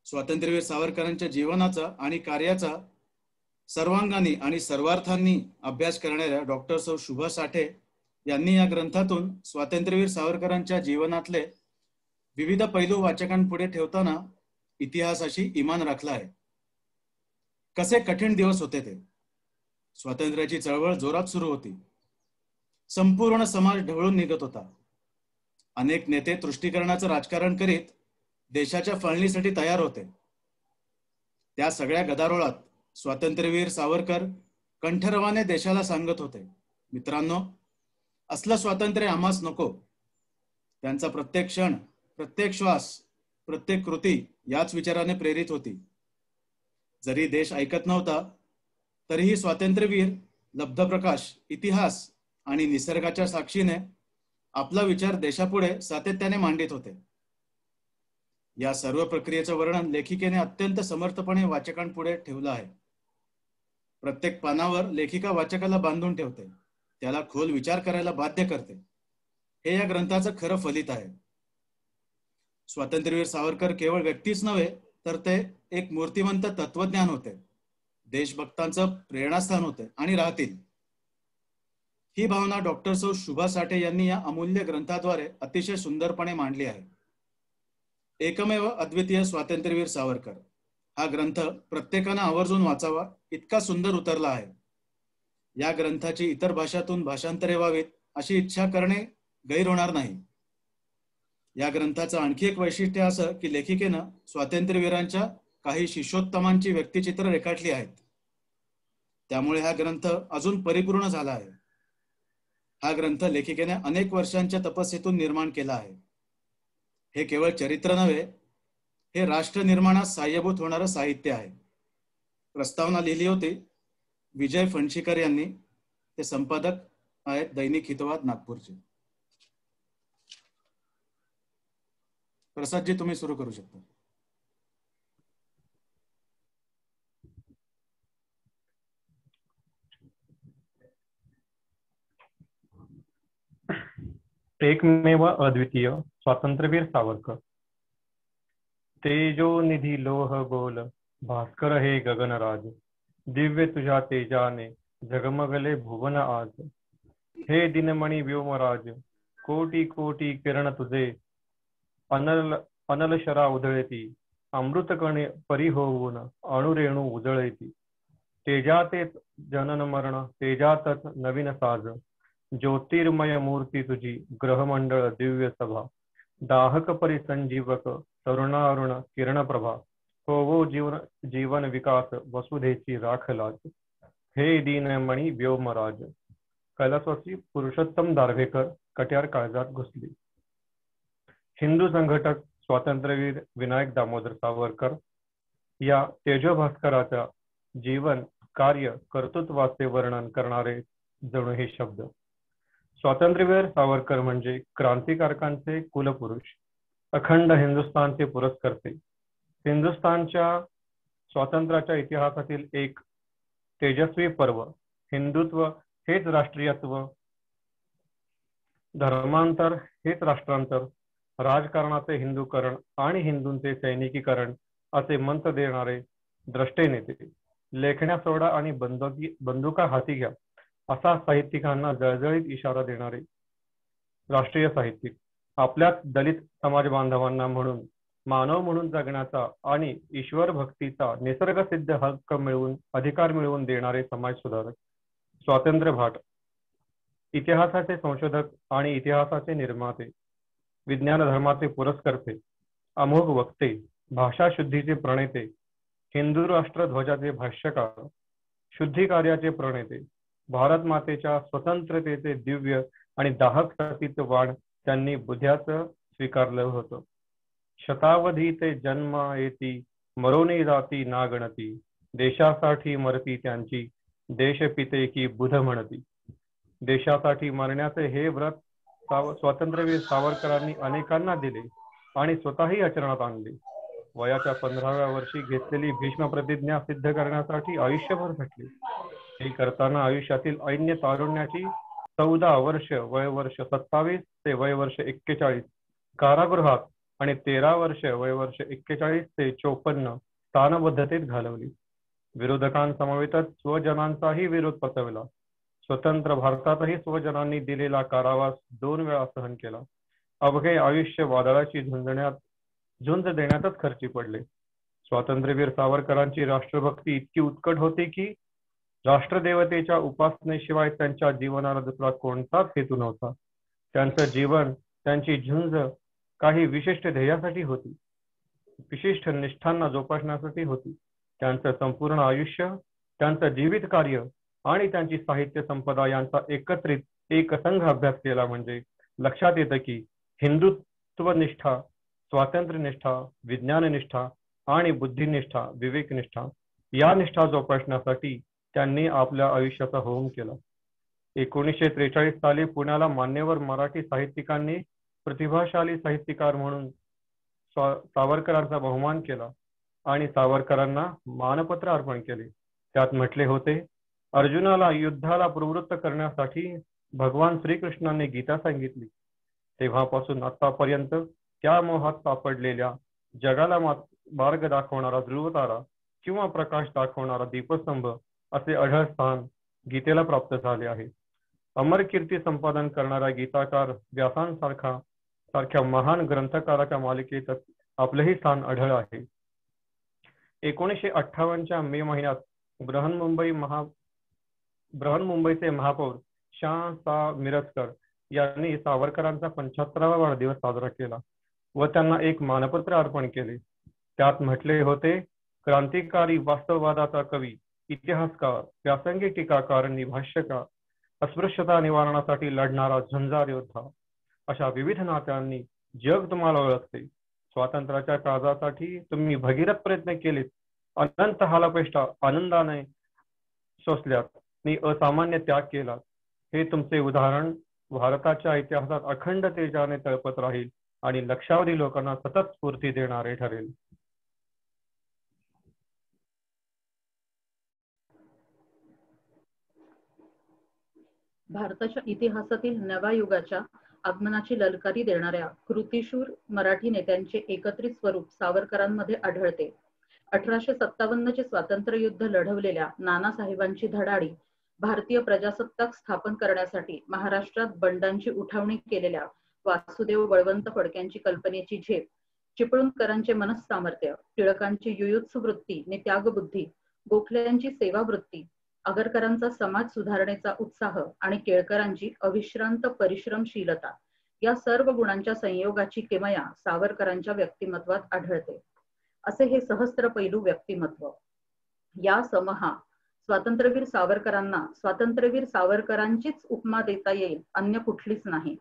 स्वातंत्र्यवीर सावरकरांच्या जीवनाचा आणि कार्याचा सर्वांगाने आणि सर्वार्थांनी अभ्यास करणाऱ्या डॉक्टर सौ शुभा साठे यांनी या ग्रंथातून स्वातंत्र्यवीर सावरकरांच्या जीवनातले विविध पैलू वाचकांपुढे ठेवताना इतिहासाशी इमान राखला आहे. कसे कठीण दिवस होते ते. स्वातंत्र्याची चळवळ जोरात सुरू होती. संपूर्ण समाज ढवळून निघत होता. अनेक नेते तुष्टीकरणाचं राजकारण करीत देशाच्या फाळणीसाठी तयार होते. त्या सगळ्या गदारोळात स्वातंत्र्यवीर सावरकर कंठरवाने देशाला सांगत होते, मित्रांनो, असलं स्वातंत्र्य आम्हास नको. त्यांचा प्रत्येक क्षण, प्रत्येक श्वास, प्रत्येक कृती याच विचाराने प्रेरित होती. जरी देश ऐकत नव्हता तरीही स्वातंत्र्यवीर लब्धप्रकाश, इतिहास आणि निसर्गाच्या साक्षीने आपला विचार देशापुढे सातत्याने मांडित होते. या सर्व प्रक्रियेचं वर्णन लेखिकेने अत्यंत समर्थपणे वाचकांपुढे ठेवलं आहे. प्रत्येक पानावर लेखिका वाचकाला बांधून ठेवते, त्याला खोल विचार करायला बाध्य करते. हे या ग्रंथाचं खरं फलित आहे. स्वातंत्र्यवीर सावरकर केवळ व्यक्तीच नव्हे तर ते एक मूर्तिमंत तत्वज्ञान होते, देशभक्तांचं प्रेरणास्थान होते आणि राहतील. ही भावना डॉक्टर सौ शुभा साठे यांनी या अमूल्य ग्रंथाद्वारे अतिशय सुंदरपणे मांडली आहे. एकमेव अद्वितीय स्वातंत्र्यवीर सावरकर हा ग्रंथ प्रत्येकानं आवर्जून वाचावा इतका सुंदर उतरला आहे. या ग्रंथाची इतर भाषातून भाषांतरे व्हावीत अशी इच्छा करणे गैर होणार नाही. या ग्रंथाचं आणखी एक वैशिष्ट्य असं की लेखिकेनं स्वातंत्र्यवीरांच्या काही शिष्योत्तमांची व्यक्तिचित्र रेखाटली आहेत. त्यामुळे हा ग्रंथ अजून परिपूर्ण झाला आहे. हा ग्रंथ लेखिकेने अनेक वर्षांच्या तपस्येतून निर्माण केला आहे. हे केवळ चरित्र नव्हे, हे राष्ट्र निर्माणास सहाय्यभूत होणारं साहित्य आहे. प्रस्तावना लिहिली होती विजय फणशीकर यांनी. ते संपादक आहेत दैनिक हितवाद नागपूरचे. प्रसादजी, तुम्ही सुरू करू शकता. एकमेव अद्वितीय स्वातंत्र्यवीर सावरकर. तेजो निधी लोह गोल भास्कर हे गगनराज, दिव्य तुझ्या तेजाने जगमगले भुवन आज. हे दिनमणी व्योमराज, कोटी कोटी किरण तुझे, अनल शरा उधळती, अमृतकणे परी होऊन अणुरेणू उजळती. तेजातेच जनन मरण, तेजातच नवीन साज, ज्योतिर्मय मूर्ती तुझी ग्रहमंडळ दिव्य सभा. दाहक परिसंजीवक तरुणारुण किरण प्रभा, होवो जीवन विकास वसुधेची राख लाज. हे दीनमणी व्योमराज. कैलासवासी पुरुषोत्तम दारव्हेकर कट्यार काळजात घुसली. हिंदू संघटक स्वातंत्र्यवीर विनायक दामोदर सावरकर या तेजोभास्कराच्या जीवन, कार्य, कर्तृत्वाचे वर्णन करणारे जणू हे शब्द. स्वातंत्र्यवीर सावरकर म्हणजे क्रांतिकारकांचे कुलपुरुष, अखंड हिंदुस्थानचे पुरस्कर्ते, हिंदुस्थानच्या स्वातंत्र्याच्या इतिहासातील एक तेजस्वी पर्व. हिंदुत्व हेच राष्ट्रीयत्व, धर्मांतर हेच राष्ट्रांतर, राजकारणाचे हिंदूकरण आणि हिंदूंचे सैनिकीकरण असे मंत्र देणारे द्रष्टे नेते. लेखण्या सोडा आणि बंदुका हाती घ्या असा साहित्यिकांना जळजळीत इशारा देणारे राष्ट्रीय साहित्यिक. आपल्याच दलित समाज बांधवांना म्हणून, मानव म्हणून जगण्याचा आणि ईश्वर भक्तीचा निसर्गसिद्ध हक्क मिळवून, अधिकार मिळवून देणारे समाज सुधारक. स्वातंत्र्य भाट. इतिहासाचे संशोधक आणि इतिहासाचे निर्माते, विज्ञान धर्माचे पुरस्कर्ते, अमोघ वक्ते, भाषा शुद्धीचे प्रणेते, हिंदू राष्ट्र ध्वजाचे भाष्यकार, शुद्धी कार्याचे प्रणेते, भारत मातेच्या स्वतंत्रतेचे दिव्य आणि दाहक सतीचे वाण त्यांनी बुद्ध्याचं स्वीकारलं होतं. शतावधी ते जन्म येती, मरोनी जाती नागणती, देशासाठी मरती त्यांची, देशपिते की बुध म्हणती. देशासाठी मरण्याचे हे व्रत स्वातंत्र्यवीर सावरकरांनी अनेकांना दिले आणि स्वतःही आचरणात आणले. वयाच्या 15व्या वर्षी घेतलेली भीष्म प्रतिज्ञा सिद्ध करण्यासाठी आयुष्यभर झटले. हे करताना आयुष्यातील ऐन्य तारुण्याची 14 वर्ष वयवर्ष 27 ते वयवर्ष 41 कारागृहात आणि 13 वर्ष वयवर्ष 41 ते 54 स्थानबद्धतेत घालवली. विरोधकांसमवेतच स्वजनांचाही विरोध पचवला. स्वतंत्र भारतातही स्वजनांनी दिलेला कारावास 2 वेळा सहन केला. अवघे आयुष्य वादळाची झुंज देण्यातच खर्ची पडले. स्वातंत्र्यवीर सावरकरांची राष्ट्रभक्ती इतकी उत्कट होती की राष्ट्रदेवतेच्या उपासनेशिवाय त्यांच्या जीवनाला दुसरा कोणताच हेतू नव्हता. त्यांचं जीवन, त्यांची झुंज काही विशिष्ट ध्येयासाठी होती, विशिष्ट निष्ठांना जोपासण्यासाठी होती. त्यांचं संपूर्ण आयुष्य, त्यांचं जीवित कार्य आणि त्यांची साहित्य संपदा यांचा एकत्रित एकसंघ अभ्यास केला म्हणजे लक्षात येतं की हिंदुत्वनिष्ठा, स्वातंत्र्यनिष्ठा, विज्ञाननिष्ठा आणि बुद्धिनिष्ठा, विवेकनिष्ठा या निष्ठा जोपासण्यासाठी त्यांनी आपल्या आयुष्याचा होम केला. 1943 साली पुण्याला मान्यवर मराठी साहित्यिकांनी प्रतिभाशाली साहित्यकार म्हणून सावरकरांचा बहुमान केला आणि सावरकरांना मानपत्र अर्पण केले. त्यात म्हटले होते, अर्जुनाला युद्धाला प्रवृत्त करण्यासाठी भगवान श्रीकृष्णांनी गीता सांगितली. तेव्हापासून आतापर्यंत त्या मोहात सापडलेल्या जगाला मार्ग दाखवणारा ध्रुवतारा किंवा प्रकाश दाखवणारा दीपस्तंभ असे अढळ स्थान गीतेला प्राप्त झाले आहे. अमर कीर्ती संपादन करणारा गीताकार व्यासांसारख्या महान ग्रंथकाराच्या मालिकेत आपलेही स्थान अढळ आहे. 1958च्या मे महिन्यात बृहन्मुंबईचे महापौर शाह मिरजकर यांनी सावरकरांचा 75वा वाढदिवस साजरा केला व त्यांना एक मानपत्र अर्पण केले. त्यात म्हटले होते, क्रांतिकारी, वास्तववादाचा कवी, इतिहासकार, व्यासंगी टीकाकार, भाष्यकार, अस्पृश्यता निवारणासाठी लढणारा झुंजार योद्धा अशा विविध नात्यांनी जग तुम्हाला ओळखते. स्वातंत्र्याच्या काळासाठी तुम्ही भगीरथ प्रयत्न केलेत, अनंत हालापेष्टा आनंदाने सोसल्यात आणि असामान्य त्याग केलात. हे तुमचे उदाहरण भारताच्या इतिहासात अखंड तेजाने तळपत राहील आणि लक्षावधी लोकांना सतत स्फूर्ती देणारे ठरेल. भारताच्या इतिहासातील नव्या युगाच्या आगमनाची ललकारी देणाऱ्या कृतिशूर मराठी नेत्यांचे एकत्रित स्वरूप सावरकरांमध्ये आढळते. 1857चे स्वातंत्र्य युद्ध लढवलेल्या नानासाहेबांची धडाडी, भारतीय प्रजासत्ताक स्थापन करण्यासाठी महाराष्ट्रात बंडांची उठावणी केलेल्या वासुदेव बळवंत फडक्यांची कल्पनेची झेप, चिपळूणकरांचे मनस्सामर्थ्य, टिळकांची युयुत्सु वृत्ती आणि त्यागबुद्धी, गोखल्यांची सेवावृत्ती, आगरकरांचा समाज सुधारणेचा उत्साह आणि केळकरांची अविश्रांत परिश्रमशीलता या सर्व गुणांच्या संयोगाची किमया सावरकरांच्या व्यक्तिमत्वात आढळते. असे हे सहस्त्र पैलू व्यक्तिमत्व. या समहा स्वातंत्र्यवीर सावरकरांना स्वातंत्र्यवीर सावरकरांचीच उपमा देता येईल, अन्य कुठलीच नाही.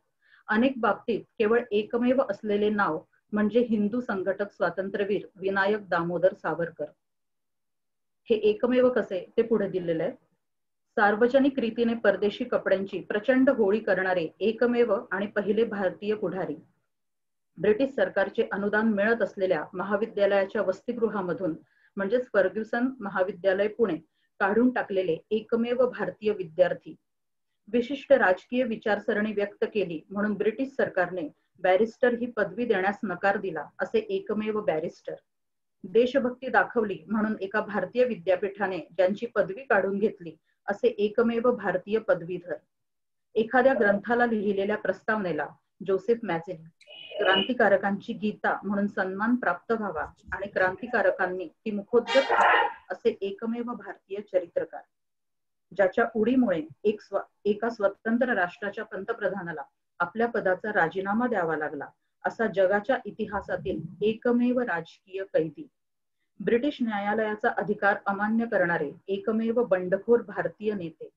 अनेक बाबतीत केवळ एकमेव असलेले नाव म्हणजे हिंदू संघटक स्वातंत्र्यवीर विनायक दामोदर सावरकर. हे एकमेव कसे ते पुढे दिलेले आहे. सार्वजनिक रीतीने परदेशी कपड्यांची प्रचंड होळी करणारे एकमेव आणि पहिले भारतीय पुढारी. ब्रिटिश सरकारचे अनुदान मिळत असलेल्या महाविद्यालयाच्या वसतिगृहामधून म्हणजेच फर्ग्युसन महाविद्यालय पुणे काढून टाकलेले एकमेव भारतीय विद्यार्थी. विशिष्ट राजकीय विचारसरणी व्यक्त केली म्हणून ब्रिटिश सरकारने बॅरिस्टर ही पदवी देण्यास नकार दिला असे एकमेव बॅरिस्टर. देशभक्ती दाखवली म्हणून एका भारतीय विद्यापीठाने ज्यांची पदवी काढून घेतली असे एकमेव भारतीय पदवीधर. एखाद्या ग्रंथाला लिहिलेल्या प्रस्तावनेला जोसेफ मॅझेल क्रांतिकारकांची गीता म्हणून सन्मान प्राप्त व्हावा आणि क्रांतिकारकांनी ती मुखोद्गत असे एकमेव भारतीय चरित्रकार. ज्याच्या उडीमुळे एका स्वतंत्र राष्ट्राच्या पंतप्रधानाला आपल्या पदाचा राजीनामा द्यावा लागला असा जगाच्या इतिहासातील एकमेव राजकीय कैदी. ब्रिटिश न्यायालयाचा अधिकार अमान्य करणारे एकमेव बंडखोर भारतीय नेते.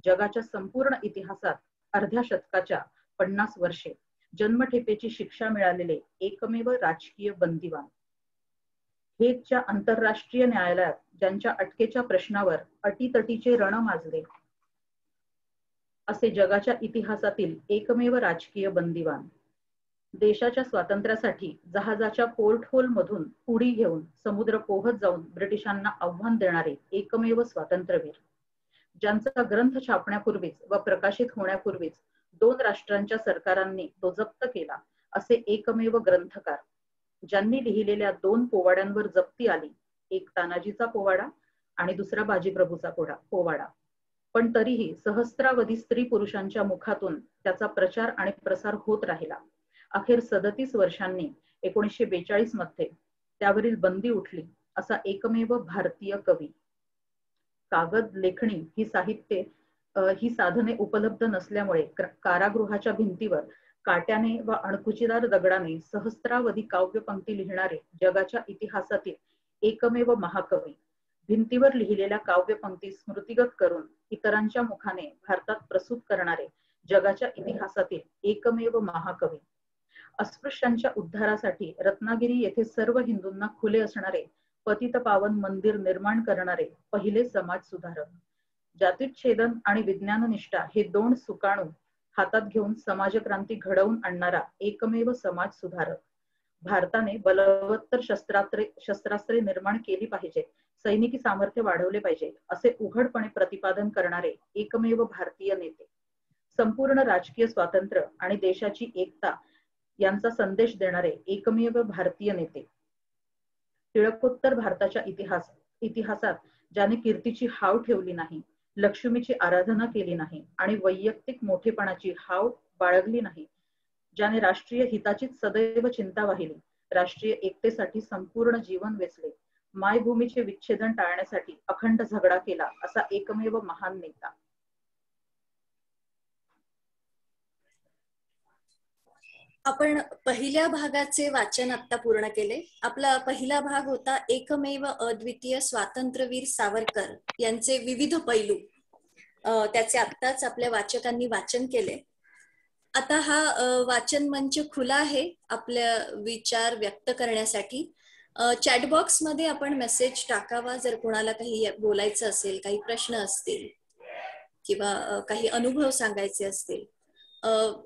जगाच्या संपूर्ण इतिहासात अर्ध्या शतकाच्या 50 वर्षे जन्मठेपेची शिक्षा मिळालेले एकमेव राजकीय बंदिवान. हेगच्या आंतरराष्ट्रीय न्यायालयात ज्यांच्या अटकेच्या प्रश्नावर अटीतटीचे रण माजले असे जगाच्या इतिहासातील एकमेव राजकीय बंदिवान. देशाच्या स्वातंत्र्यासाठी जहाजाच्या पोर्ट होल मधून उडी घेऊन समुद्र पोहत जाऊन ब्रिटिशांना आव्हान देणारे एकमेव स्वातंत्र्यवीर. ज्यांचा ग्रंथ छापण्यापूर्वीच व प्रकाशित होण्यापूर्वीच 2 राष्ट्रांच्या सरकारांनी तो जप्त केला असे एकमेव ग्रंथकार, ज्यांनी लिहिलेल्या 2 पोवाड्यांवर जप्ती आली, एक तानाजीचा पोवाडा आणि दुसरा बाजीप्रभूचा पोवाडा, पण तरीही सहस्रावधी स्त्री पुरुषांच्या मुखातून त्याचा प्रचार आणि प्रसार होत राहिला. अखेर 37 वर्षांनी 1942 मध्ये त्यावरील बंदी उठली असा एकमेव भारतीय कवी. कागद लेखणी ही साधने उपलब्ध नसल्यामुळे कारागृहाच्या भिंतीवर काट्याने व अणकुचीदार दगडाने सहस्रावधी काव्यपंक्ती लिहिणारे जगाच्या इतिहासातील एकमेव महाकवी, भिंतीवर लिहिलेल्या काव्यपंक्ती स्मृतिगत करून इतरांच्या मुखाने भारतात प्रसूत करणारे जगाच्या इतिहासातील एकमेव महाकवी, अस्पृश्यांच्या उद्धारासाठी रत्नागिरी येथे सर्व हिंदूंना खुले असणारे पतितपावन मंदिर निर्माण करणारे पहिले समाज सुधारक, जातीच्छेदन आणि विज्ञाननिष्ठा हे 2 सुकाणू हातात घेऊन समाजक्रांती घडवून आणणारा एकमेव समाज सुधारक, भारताने बलवत्तर शस्त्रास्त्रे निर्माण केली पाहिजे, सैनिकी सामर्थ्य वाढवले पाहिजे असे उघडपणे प्रतिपादन करणारे एकमेव भारतीय नेते, संपूर्ण राजकीय स्वातंत्र्य आणि देशाची एकता यांचा संदेश देणारे एकमेव भारतीय नेते, टिळकोत्तर भारताच्या इतिहासात ज्याने कीर्तीची हाव ठेवली नाही, लक्ष्मीची आराधना केली नाही आणि वैयक्तिक मोठेपणाची हाव बाळगली नाही, ज्याने राष्ट्रीय हिताचीच सदैव चिंता वाहिली, राष्ट्रीय एकतेसाठी संपूर्ण जीवन वेचले, मायभूमीचे विच्छेदन टाळण्यासाठी अखंड झगडा केला असा एकमेव महान नेता. आपण पहिल्या भागाचे वाचन आता पूर्ण केले. आपला पहिला भाग होता एकमेव अद्वितीय स्वातंत्र्यवीर सावरकर यांचे विविध पैलू. त्याचे आत्ताच आपल्या वाचकांनी वाचन केले. आता हा वाचन मंच खुला आहे आपल्या विचार व्यक्त करण्यासाठी. चॅटबॉक्स मध्ये आपण मेसेज टाकावा जर कोणाला काही बोलायचं असेल, काही प्रश्न असतील किंवा काही अनुभव सांगायचे असतील.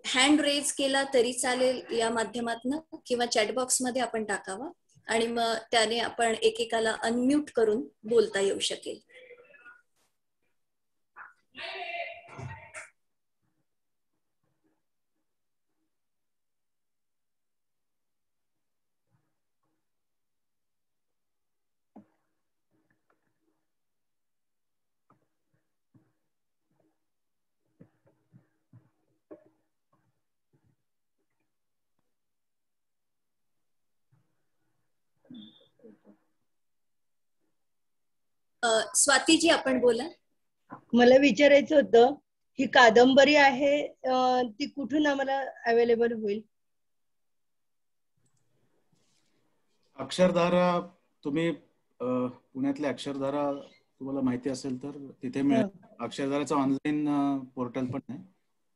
हँड रेज केला तरी चालेल या माध्यमातून, किंवा चॅटबॉक्स मध्ये आपण टाकावा आणि मग त्याने आपण एकेकाला अनम्यूट करून बोलता येऊ शकेल. स्वातीजी आपण बोला. मला विचारायचं होतं, ही कादंबरी आहे ती कुठून आम्हाला अवेलेबल होईल? अक्षरधारा, तुम्ही पुण्यातल्या अक्षरधारा तुम्हाला माहिती असेल तर तिथे मिळेल. अक्षरधाराचं ऑनलाईन पोर्टल पण आहे,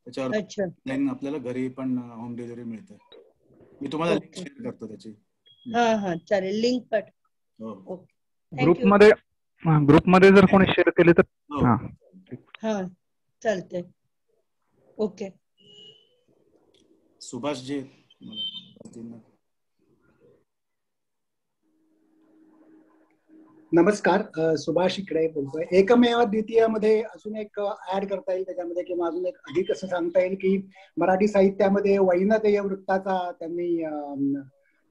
त्याच्यावर ऑनलाईन आपल्याला घरी पण होम डिलिव्हरी मिळते. मी तुम्हाला लिंक शेअर करतो त्याची. हा चालेल, लिंक पाठव. ग्रुपमध्ये जर कोणी शेअर केले तर हा चालतंय. ओके. सुभाष जी, नमस्कार. सुभाष इकडे बोलतोय. एकमेव द्वितीय मध्ये अजून एक ऍड करता येईल त्याच्यामध्ये, किंवा अजून एक अधिक असं सांगता येईल की मराठी साहित्यामध्ये वैनतेय वृत्ताचा त्यांनी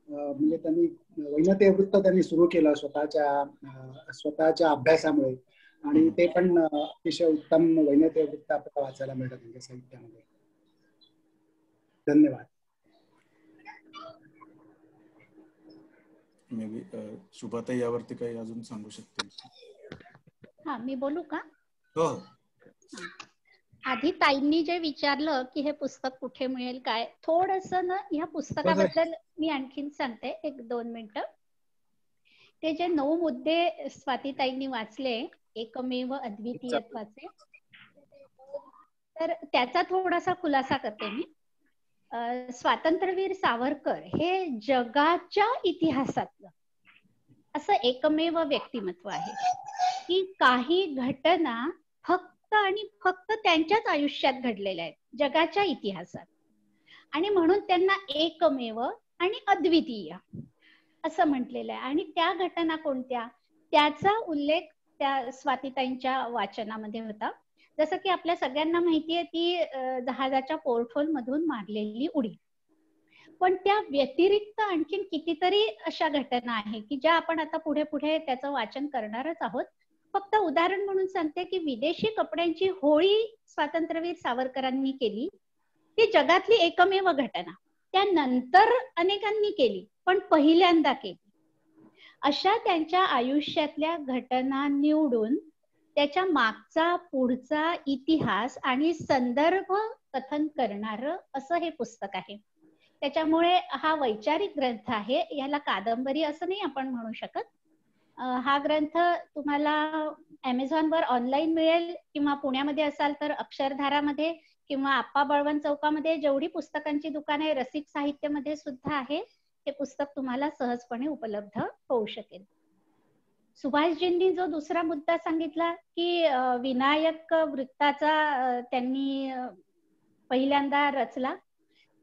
वैनतेय वृत्त त्यांनी सुरू केलं स्वतःच्या अभ्यासामुळे, आणि ते पण अतिशय उत्तम वैनतेय वृत्त आपल्याला वाचायला मिळतं त्यांच्या साहित्यामध्ये. धन्यवाद. मे बी शुभाताई यावरती काही अजून सांगू शकते? हा, मी बोलू का? हो. आधी ताईंनी जे विचारलं की हे पुस्तक कुठे मिळेल काय, थोडंसं ना ह्या पुस्तकाबद्दल मी आणखीन सांगते, 1-2 मिनिटं. ते जे 9 मुद्दे स्वातीताईंनी वाचले एकमेव अद्वितीयत्वाचे, तर त्याचा थोडासा खुलासा करते मी. स्वातंत्र्यवीर सावरकर हे जगाच्या इतिहासातलं असं एकमेव व्यक्तिमत्व आहे की काही घटना फक्त आणि फक्त त्यांच्याच आयुष्यात घडलेल्या आहेत, जगाच्या इतिहासात, आणि म्हणून त्यांना एकमेव आणि अद्वितीय असं म्हटलेलं आहे. आणि त्या घटना कोणत्या, त्याचा उल्लेख त्या स्वातीताईंच्या वाचनामध्ये होता. जसं की आपल्या सगळ्यांना माहितीये ती जहाजाच्या पोर्टहोल मधून मारलेली उडी. पण त्या व्यतिरिक्त आणखीन कितीतरी अशा घटना आहे की ज्या आपण आता पुढे पुढे त्याचं वाचन करणारच आहोत. फक्त उदाहरण म्हणून सांगते की विदेशी कपड्यांची होळी स्वातंत्र्यवीर सावरकरांनी केली. ती जगातली एकमेव घटना. त्यानंतर अनेकांनी केली, पण पहिल्यांदा केली. अशा त्यांच्या आयुष्यातल्या घटना निवडून त्याच्या मागचा पुढचा इतिहास आणि संदर्भ कथन करणारं असं हे पुस्तक आहे. त्याच्यामुळे हा वैचारिक ग्रंथ आहे. याला कादंबरी असं नाही आपण म्हणू शकत. हा ग्रंथ तुम्हाला Amazonवर ऑनलाईन मिळेल किंवा पुण्यामध्ये असाल तर अक्षरधारामध्ये किंवा आप्पा बळवंत चौकामध्ये जेवढी पुस्तकांची दुकाने रसिक साहित्यामध्ये सुद्धा आहे, हे पुस्तक तुम्हाला सहजपणे उपलब्ध होऊ शकेल. सुभाषजींनी जो दुसरा मुद्दा सांगितला की विनायक वृत्ताचा त्यांनी पहिल्यांदा रचला,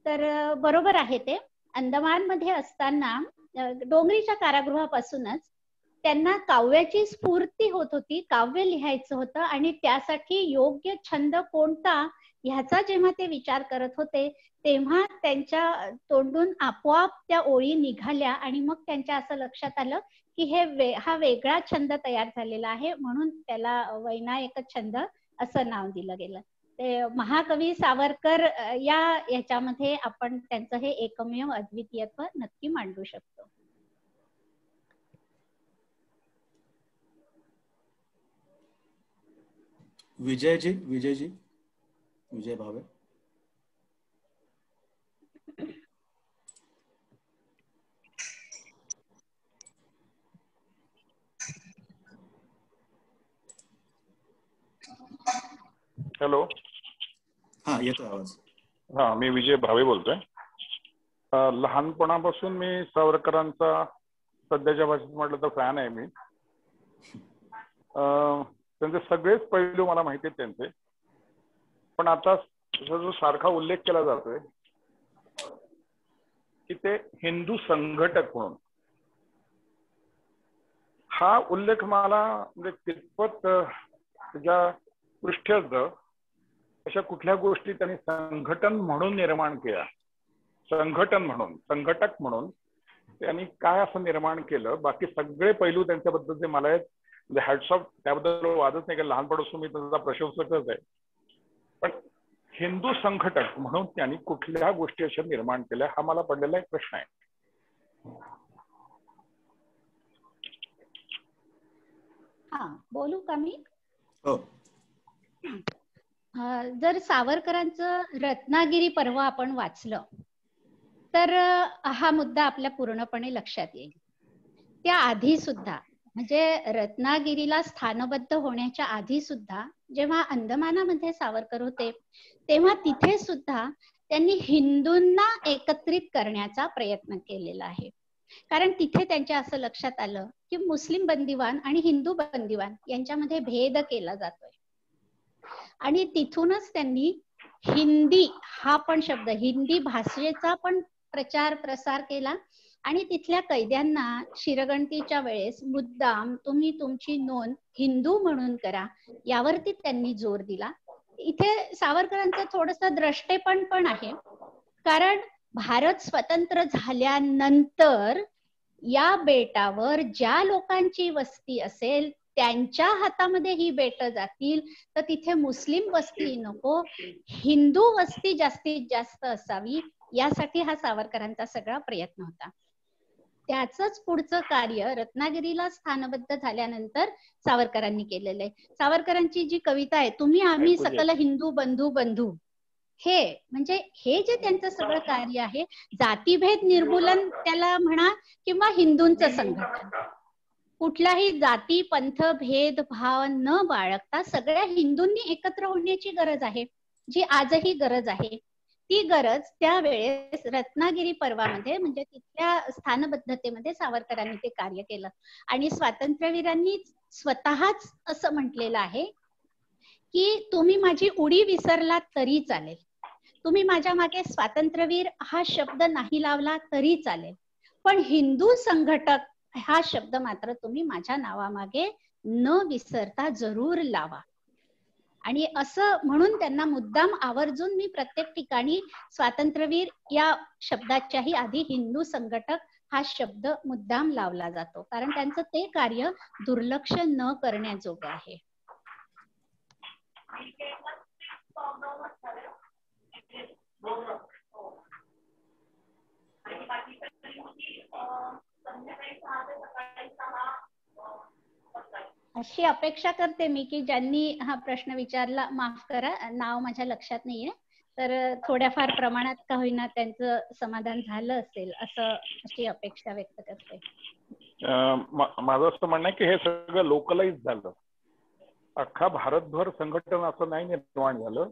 तर बरोबर आहे ते. अंदमानमध्ये असताना डोंगरीच्या कारागृहापासूनच त्यांना काव्याची स्फूर्ती होत होती. काव्य लिहायचं होतं आणि त्यासाठी योग्य छंद कोणता ह्याचा जेव्हा ते विचार करत होते, तेव्हा त्यांच्या तोंडून आपोआप त्या ओळी निघाल्या आणि मग त्यांच्या असं लक्षात आलं की हा वेगळा छंद तयार झालेला आहे, म्हणून त्याला वैनायक छंद असं नाव दिलं गेलं. ते महाकवी सावरकर याच्यामध्ये आपण त्यांचं हे एकमेव अद्वितीयत्व नक्की मांडू शकतो. विजय भावे. हॅलो. हा, येतो आवाज. हा, मी विजय भावे बोलतोय. लहानपणापासून मी सावरकरांचा सध्याच्या भाषेत म्हटलं तर फॅन आहे मी. त्यांचे सगळेच पैलू मला माहिती आहेत त्यांचे. पण आता जो सारखा उल्लेख केला जातोय की ते हिंदू संघटक म्हणून, हा उल्लेख मला म्हणजे कितपत त्याच्या पृष्ठस्थ अशा कुठल्या गोष्टी त्यांनी संघटन म्हणून निर्माण केल्या, संघटन म्हणून, संघटक म्हणून त्यांनी काय असं निर्माण केलं. बाकी सगळे पैलू त्यांच्याबद्दलचे मला आहेत, म्हणजे हॅट्स ऑफ, त्याबद्दल वादच नाही, लहानपणापासून मी त्यांचा प्रशंसकच आहे. पण हिंदू संघटक म्हणून त्यांनी कुठल्या गोष्टी अशा निर्माण केल्या, हा मला पडलेला एक प्रश्न आहे. हा, बोलू का मी? हो. जर सावरकरांचं रत्नागिरी पर्व आपण वाचलं तर हा मुद्दा आपल्या पूर्णपणे लक्षात येईल. त्या आधी सुद्धा, म्हणजे रत्नागिरीला स्थानबद्ध होण्याच्या आधी सुद्धा जेव्हा अंदमानामध्ये सावरकर होते, तेव्हा तिथे सुद्धा त्यांनी हिंदूंना एकत्रित करण्याचा प्रयत्न केलेला आहे. कारण तिथे त्यांच्या असं लक्षात आलं की मुस्लिम बंदिवान आणि हिंदू बंदिवान यांच्यामध्ये भेद केला जातोय. आणि तिथूनच त्यांनी हिंदी हा पण शब्द, हिंदी भाषेचा पण प्रचार प्रसार केला. आणि तिथल्या कैद्यांना शिरगणतीच्या वेळेस मुद्दाम तुम्ही तुमची नोंद हिंदू म्हणून करा, यावरती त्यांनी जोर दिला. इथे सावरकरांचं थोडंसं द्रष्टेपण पण आहे. कारण भारत स्वतंत्र झाल्यानंतर या बेटावर ज्या लोकांची वस्ती असेल त्यांच्या हातामध्ये ही बेट जातील, तर तिथे मुस्लिम वस्ती नको, हिंदू वस्ती जास्तीत जास्त असावी, यासाठी हा सावरकरांचा सगळा प्रयत्न होता. त्याचंच पुढचं कार्य रत्नागिरीला स्थानबद्ध झाल्यानंतर सावरकरांनी केलेलं आहे. सावरकरांची जी कविता आहे, तुम्ही आम्ही सकल हिंदू बंधू बंधू, हे म्हणजे हे जे त्यांचं सगळं कार्य आहे, जातीभेद निर्मूलन त्याला म्हणा किंवा हिंदूंचं संघटन, कुठलाही जाती पंथ भेदभाव न बाळगता सगळ्या हिंदूंनी एकत्र होण्याची गरज आहे, जी आजही गरज आहे. ती गरज त्यावेळेस रत्नागिरी पर्वामध्ये म्हणजे तिथल्या स्थानबद्धतेमध्ये सावरकरांनी ते कार्य केलं. आणि स्वातंत्र्यवीरांनी स्वतःच असं म्हटलेलं आहे की तुम्ही माझी उडी विसरलात तरी चालेल, तुम्ही माझ्या मागे स्वातंत्र्यवीर हा शब्द नाही लावला तरी चालेल, पण हिंदू संघटक हा शब्द मात्र तुम्ही माझ्या नावामागे न विसरता जरूर लावा. आणि असं म्हणून त्यांना मुद्दाम आवर्जून मी प्रत्येक ठिकाणी स्वातंत्र्यवीर या शब्दाच्याही आधी हिंदू संघटक हा शब्द मुद्दाम लावला जातो, कारण त्यांचं ते कार्य दुर्लक्ष न करण्याजोगं आहे. अशी अपेक्षा करते मी की ज्यांनी हा प्रश्न विचारला, माफ करा नाव माझ्या लक्षात नाहीये, तर थोड्याफार प्रमाणात का होईना त्यांचं समाधान झालं असेल अशी अपेक्षा व्यक्त करते. माझं असं म्हणणं आहे की हे सगळं लोकलाइज झालं. अख्खा भारतभर संघटन असं नाही निर्माण झालं,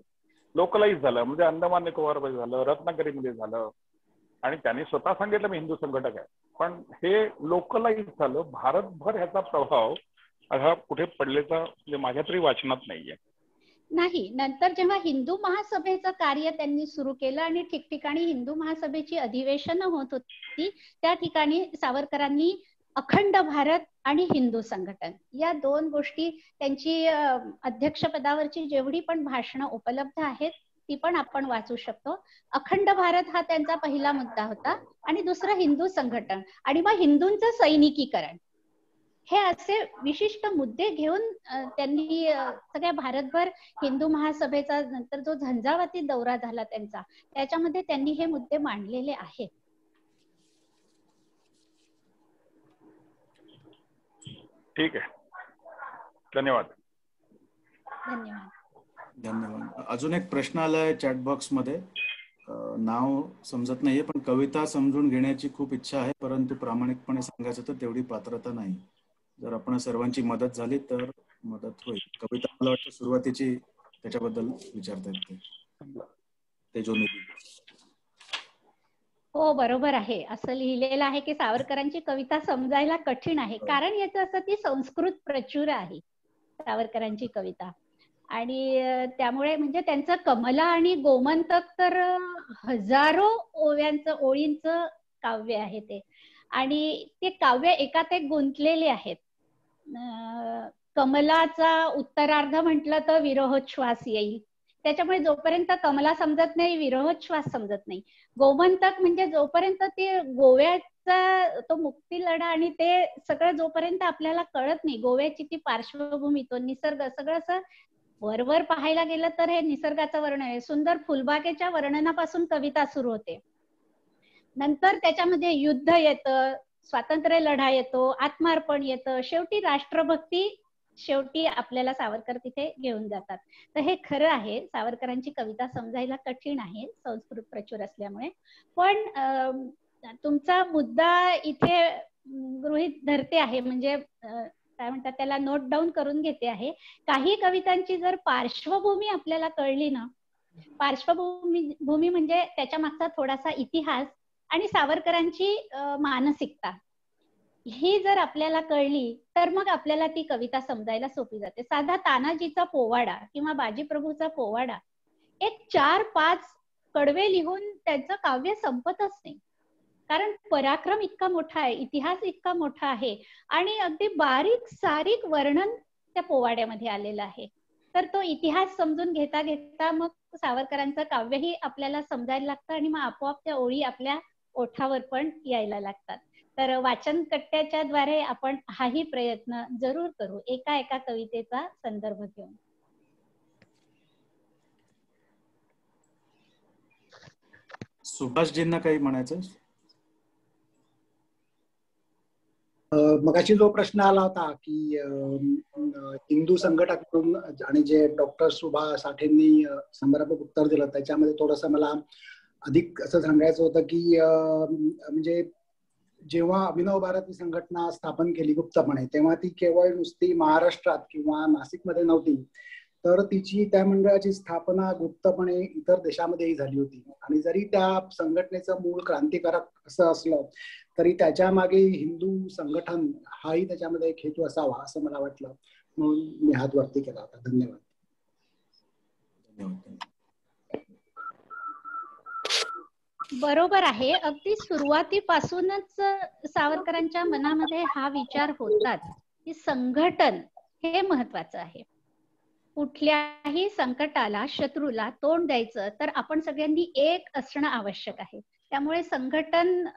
लोकलाइज झालं. म्हणजे अंदमान निकोबारमध्ये झालं, रत्नागिरीमध्ये झालं, आणि त्यांनी स्वतः सांगितलं मी हिंदू संघटक आहे, पण हे लोकलाइज झालं. भारतभर ह्याचा प्रभाव हा कुठे पडलेचा म्हणजे माझ्या तरी वाचनात नाहीये. नाही, नंतर जेव्हा हिंदू महासभेचं कार्य त्यांनी सुरू केलं आणि ठिकठिकाणी हिंदू महासभेची अधिवेशनं होत होती, त्या ठिकाणी सावरकरांनी अखंड भारत आणि हिंदू संघटन या दोन गोष्टी, त्यांची अध्यक्षपदावरची जेवढी पण भाषणं उपलब्ध आहेत ती पण आपण वाचू शकतो. अखंड भारत हा त्यांचा पहिला मुद्दा होता, आणि दुसरं हिंदू संघटन, आणि मग हिंदूंचं सैनिकीकरण. हे असे विशिष्ट मुद्दे घेऊन त्यांनी सगळ्या भारतभर हिंदू महासभेचा नंतर जो झंझावाती दौरा झाला त्यांचा, त्याच्यामध्ये त्यांनी हे मुद्दे मांडलेले आहेत. ठीक आहे, धन्यवाद. धन्यवाद. धन्यवाद. अजून एक प्रश्न आलाय चॅट बॉक्स मध्ये, नाव समजत नाहीये, पण कविता समजून घेण्याची खूप इच्छा आहे, परंतु प्रामाणिकपणे सांगायचं तर तेवढी पात्रता नाही. जर आपण सर्वांची मदत झाली तर मदत होईल. कविता मला वाटतं सुरुवातीची त्याच्याबद्दल विचारता येते ते जो निधी. हो, बरोबर आहे. असं लिहिलेलं आहे की सावरकरांची कविता समजायला कठीण आहे, कारण याचं असं ती संस्कृत प्रचूर आहे सावरकरांची कविता, आणि त्यामुळे म्हणजे त्यांचं कमला आणि गोमंतक तर हजारो ओळींचं काव्य आहे ते, आणि ते काव्य एकात एक गुंतलेले आहेत. कमलाचा उत्तरार्ध म्हटलं तर विरहोच्छ्वास येईल, त्याच्यामुळे जोपर्यंत कमला समजत नाही विरहोच्छ्वास समजत नाही. गोमंतक म्हणजे जोपर्यंत ते गोव्याचा तो मुक्ती लढा आणि ते सगळं जोपर्यंत आपल्याला कळत नाही, गोव्याची ती पार्श्वभूमी, तो निसर्ग, सगळं असं वरवर पाहायला गेलं तर हे निसर्गाचं वर्णन आहे. सुंदर फुलबागेच्या वर्णनापासून कविता सुरू होते, नंतर त्याच्यामध्ये युद्ध येतं, स्वातंत्र्य लढा येतो, आत्मार्पण येतं, शेवटी राष्ट्रभक्ती, शेवटी आपल्याला सावरकर तिथे घेऊन जातात. तर हे खरं आहे, सावरकरांची कविता समजायला कठीण आहे संस्कृत प्रचूर असल्यामुळे. पण तुमचा मुद्दा इथे गृहीत धरते आहे, म्हणजे काय म्हणतात त्याला, नोट डाऊन करून घेते आहे. काही कवितांची जर पार्श्वभूमी आपल्याला कळली ना, पार्श्वभूमी म्हणजे त्याच्या मागचा थोडासा इतिहास आणि सावरकरांची मानसिकता, ही जर आपल्याला कळली तर मग आपल्याला ती कविता समजायला सोपी जाते. साधा तानाजीचा पोवाडा किंवा बाजीप्रभूचा पोवाडा, एक 4-5 कडवे लिहून त्यांचं काव्य संपतच नाही, कारण पराक्रम इतका मोठा आहे, इतिहास इतका मोठा आहे, आणि अगदी बारीक सारीक वर्णन त्या पोवाड्यामध्ये आलेलं आहे. तर तो इतिहास समजून घेता घेता मग सावरकरांचं काव्यही आपल्याला समजायला लागतं, आणि मग आपोआप त्या ओळी आपल्या ओठावर पण यायला लागतात. तर वाचन कट्ट्याच्या द्वारे आपण हाही प्रयत्न जरूर करू, एका एका कवितेचा संदर्भ घेऊन. सुभाषजींना काही म्हणायचं? मगाशी जो प्रश्न आला होता की हिंदू संघटक आणि जे डॉक्टर सुभा साठेंनी समर्पक उत्तर दिलं, त्याच्यामध्ये थोडस मला अधिक असं सांगायचं होतं की म्हणजे जेव्हा अभिनव भारती संघटना स्थापन केली गुप्तपणे, तेव्हा ती केवळ नुसती महाराष्ट्रात किंवा नाशिकमध्ये नव्हती, तर तिची त्या मंडळाची स्थापना गुप्तपणे इतर देशामध्येही झाली होती. आणि जरी त्या संघटनेचं मूळ क्रांतिकारक असं असलं तरी त्याच्या मागे हिंदू संघटन हाही त्याच्यामध्ये एक हेतू असावा असं मला वाटलं, म्हणून मी हात वरती केला होता. धन्यवाद. बरोबर आहे, अगदी सुरुवातीपासूनच सावरकरांच्या मनामध्ये हा विचार होताच की संघटन हे महत्वाचं आहे. कुठल्याही संकटाला, शत्रूला तोंड द्यायचं तर आपण सगळ्यांनी एक असणं आवश्यक आहे. त्यामुळे संघटन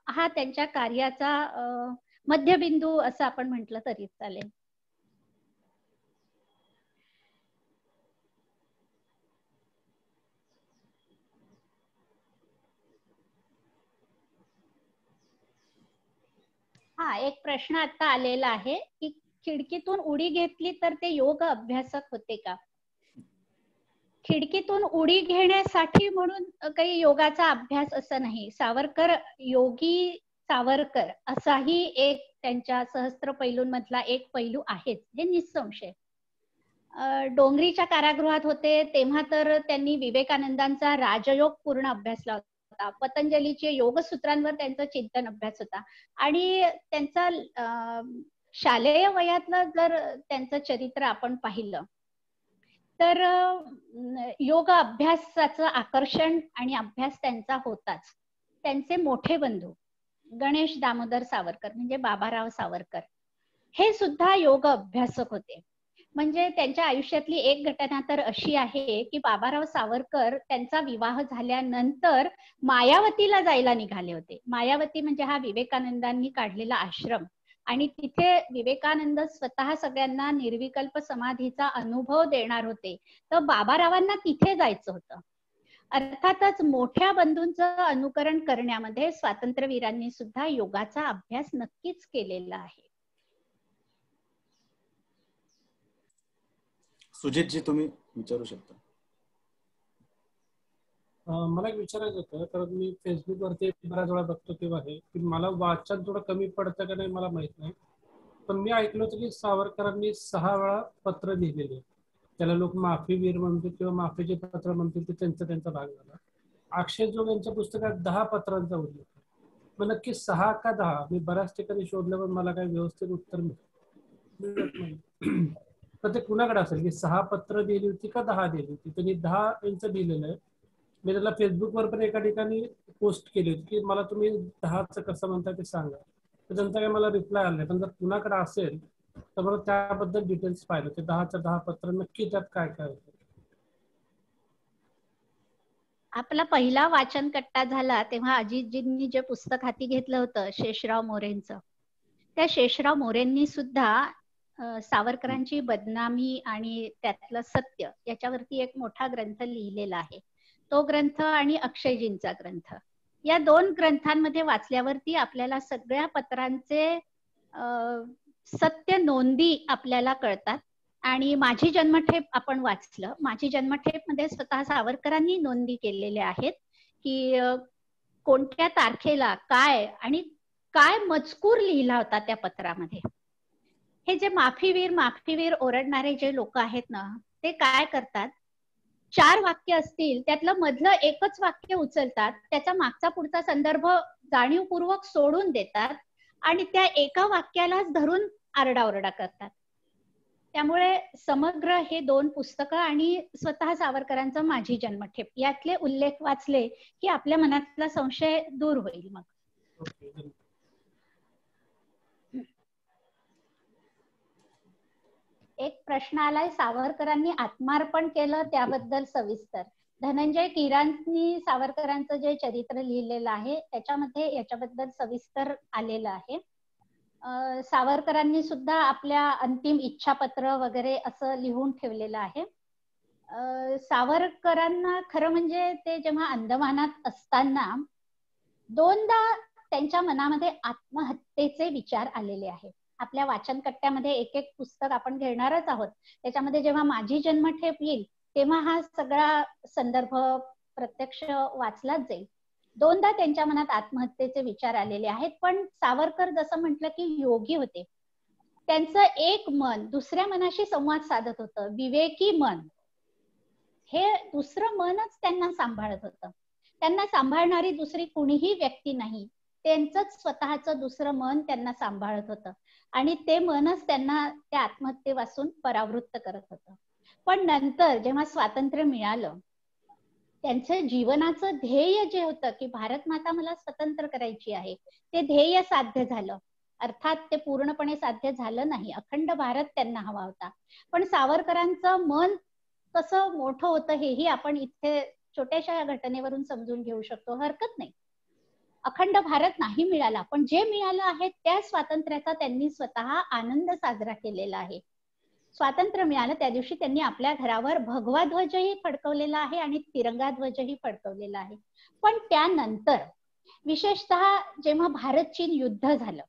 हा त्यांच्या कार्याचा मध्यबिंदू असं आपण म्हटलं तरी चालेल. हा एक प्रश्न आता आलेला आहे की खिडकीतून उडी घेतली तर ते योग अभ्यासक होते का? खिडकीतून उडी घेण्यासाठी म्हणून काही योगाचा अभ्यास असं नाही. सावरकर योगी सावरकर असाही एक त्यांच्या सहस्त्र पैलूंमधला एक पैलू आहेच, हे निसंशय. डोंगरीच्या कारागृहात होते तेव्हा तर त्यांनी विवेकानंदांचा राजयोग पूर्ण अभ्यासला होता. पतंजलीचे योगसूत्रांवर त्यांचं चिंतन अभ्यास होता. आणि त्यांचा शालेय वयातलं जर त्यांचं चरित्र आपण पाहिलं तर योग अभ्यासाचं आकर्षण आणि अभ्यास त्यांचा होताच. त्यांचे मोठे बंधू गणेश दामोदर सावरकर म्हणजे बाबाराव सावरकर हे सुद्धा योग अभ्यासक होते. म्हणजे त्यांच्या आयुष्यातली एक घटना तर अशी आहे की बाबाराव सावरकर त्यांचा विवाह झाल्यानंतर मायावतीला जायला निघाले होते. मायावती म्हणजे हा विवेकानंदांनी काढलेला आश्रम, आणि तिथे विवेकानंद स्वतः सगळ्यांना निर्विकल्प समाधीचा अनुभव देणार होते. तर बाबारावांना तिथे जायचं होतं. अर्थातच मोठ्या बंधूंचं अनुकरण करण्यामध्ये स्वातंत्र्यवीरांनी सुद्धा योगाचा अभ्यास नक्कीच केलेला आहे. सुजितजी तुम्ही विचारू शकता. मला एक विचारायचं होतं, कारण मी फेसबुकवरती बऱ्याच वेळा बघतो तेव्हा आहे की मला वाचन थोडं कमी पडतं का नाही मला माहित नाही, पण मी ऐकलं होतं की सावरकरांनी 6 वेळा पत्र लिहिलेले. त्याला लोक माफीवीर म्हणतील किंवा माफीचे पत्र म्हणतील, ते त्यांचा भाग झाला. अक्षय जोग यांच्या पुस्तकात 10 पत्रांचा उल्लेख आहे. मग नक्की 6 का 10? मी बऱ्याच ठिकाणी शोधलं पण मला काही व्यवस्थित उत्तर मिळत नाही. तर ते कुणाकडे असेल की 6 पत्र दिली होती का 10 दिली होती? त्यांनी 10 यांचं दिलेलं आहे. मी त्याला फेसबुकवर पण एका ठिकाणी पोस्ट केली होती की मला तुम्ही 10चं कसं म्हणता ते सांगा. तर त्यांचा काही मला रिप्लाय आला नाही. पण जर कुणाकडे असेल तर मला त्याबद्दल डिटेल्स पाहिलं. ते 10चं 10 पत्र नक्की त्यात काय काय होतं. आपला पहिला वाचन कट्टा झाला तेव्हा अजितजींनी जे पुस्तक हाती घेतलं होतं शेषराव मोरेंचं, त्या शेषराव मोरेंनी सुद्धा सावरकरांची बदनामी आणि त्यातलं सत्य याच्यावरती एक मोठा ग्रंथ लिहिलेला आहे. तो ग्रंथ आणि अक्षयजींचा ग्रंथ, या 2 ग्रंथांमध्ये वाचल्यावरती आपल्याला सगळ्या पत्रांचे सत्य नोंदी आपल्याला कळतात. आणि माझी जन्मठेप आपण वाचलं. माझी जन्मठेप मध्ये स्वतः सावरकरांनी नोंदी केलेल्या आहेत की कोणत्या तारखेला काय आणि काय मजकूर लिहिला होता त्या पत्रामध्ये. हे जे माफीवीर ओरडणारे जे लोक आहेत ना, ते काय करतात, 4 वाक्य असतील त्यातलं मधलं एकच वाक्य उचलतात, त्याचा मागचा पुढचा संदर्भ जाणीवपूर्वक सोडून देतात आणि त्या एका वाक्यालाच धरून आरडाओरडा करतात. त्यामुळे समग्र हे 2 पुस्तकं आणि स्वतः सावरकरांचं माझी जन्मठेप यातले उल्लेख वाचले की आपल्या मनातला संशय दूर होईल. मग एक प्रश्न आलाय, सावरकरांनी आत्मार्पण केलं त्याबद्दल सविस्तर. धनंजय कीरांनी सावरकरांचं जे चरित्र लिहिलेलं आहे त्याच्यामध्ये याच्याबद्दल सविस्तर आलेलं आहे. सावरकरांनी सुद्धा आपल्या अंतिम इच्छापत्र वगैरे असं लिहून ठेवलेलं आहे. सावरकरांना खरं म्हणजे ते जेव्हा अंदमानात असताना 2दा त्यांच्या मनामध्ये आत्महत्येचे विचार आलेले आहेत. आपल्या वाचन कट्ट्यामध्ये एक एक पुस्तक आपण घेणारच आहोत. त्याच्यामध्ये जेव्हा माझी जन्मठेप येईल तेव्हा हा सगळा संदर्भ प्रत्यक्ष वाचलाच जाईल. 2दा त्यांच्या मनात आत्महत्येचे विचार आलेले आहेत. पण सावरकर जसं म्हटलं की योगी होते. त्यांचं एक मन दुसऱ्या मनाशी संवाद साधत होतं. विवेकी मन हे दुसरं मनच त्यांना सांभाळत होतं. त्यांना सांभाळणारी दुसरी कुणीही व्यक्ती नाही, त्यांचंच स्वतःचं दुसरं मन त्यांना सांभाळत होतं आणि ते मनच त्यांना त्या आत्महत्येपासून परावृत्त करत होतं. पण नंतर जेव्हा स्वातंत्र्य मिळालं, त्यांचं जीवनाचं ध्येय जे होतं की भारत माता मला स्वतंत्र करायची आहे, ते ध्येय साध्य झालं. अर्थात ते पूर्णपणे साध्य झालं नाही. अखंड भारत त्यांना हवा होता. पण सावरकरांचं मन कसं मोठं होतं हेही आपण इथे छोट्याशा घटनेवरून समजून घेऊ शकतो. हरकत नाही. अखंड भारत नाही मिळाला, पण जे मिळालं आहे त्या स्वातंत्र्याचा त्यांनी स्वतः आनंद साजरा केलेला आहे. स्वातंत्र्य मिळालं त्या दिवशी त्यांनी आपल्या घरावर भगवा ध्वजही फडकवलेला आहे आणि तिरंगा ध्वजही फडकवलेला आहे. पण त्यानंतर विशेषतः जेव्हा भारत चीन युद्ध झालं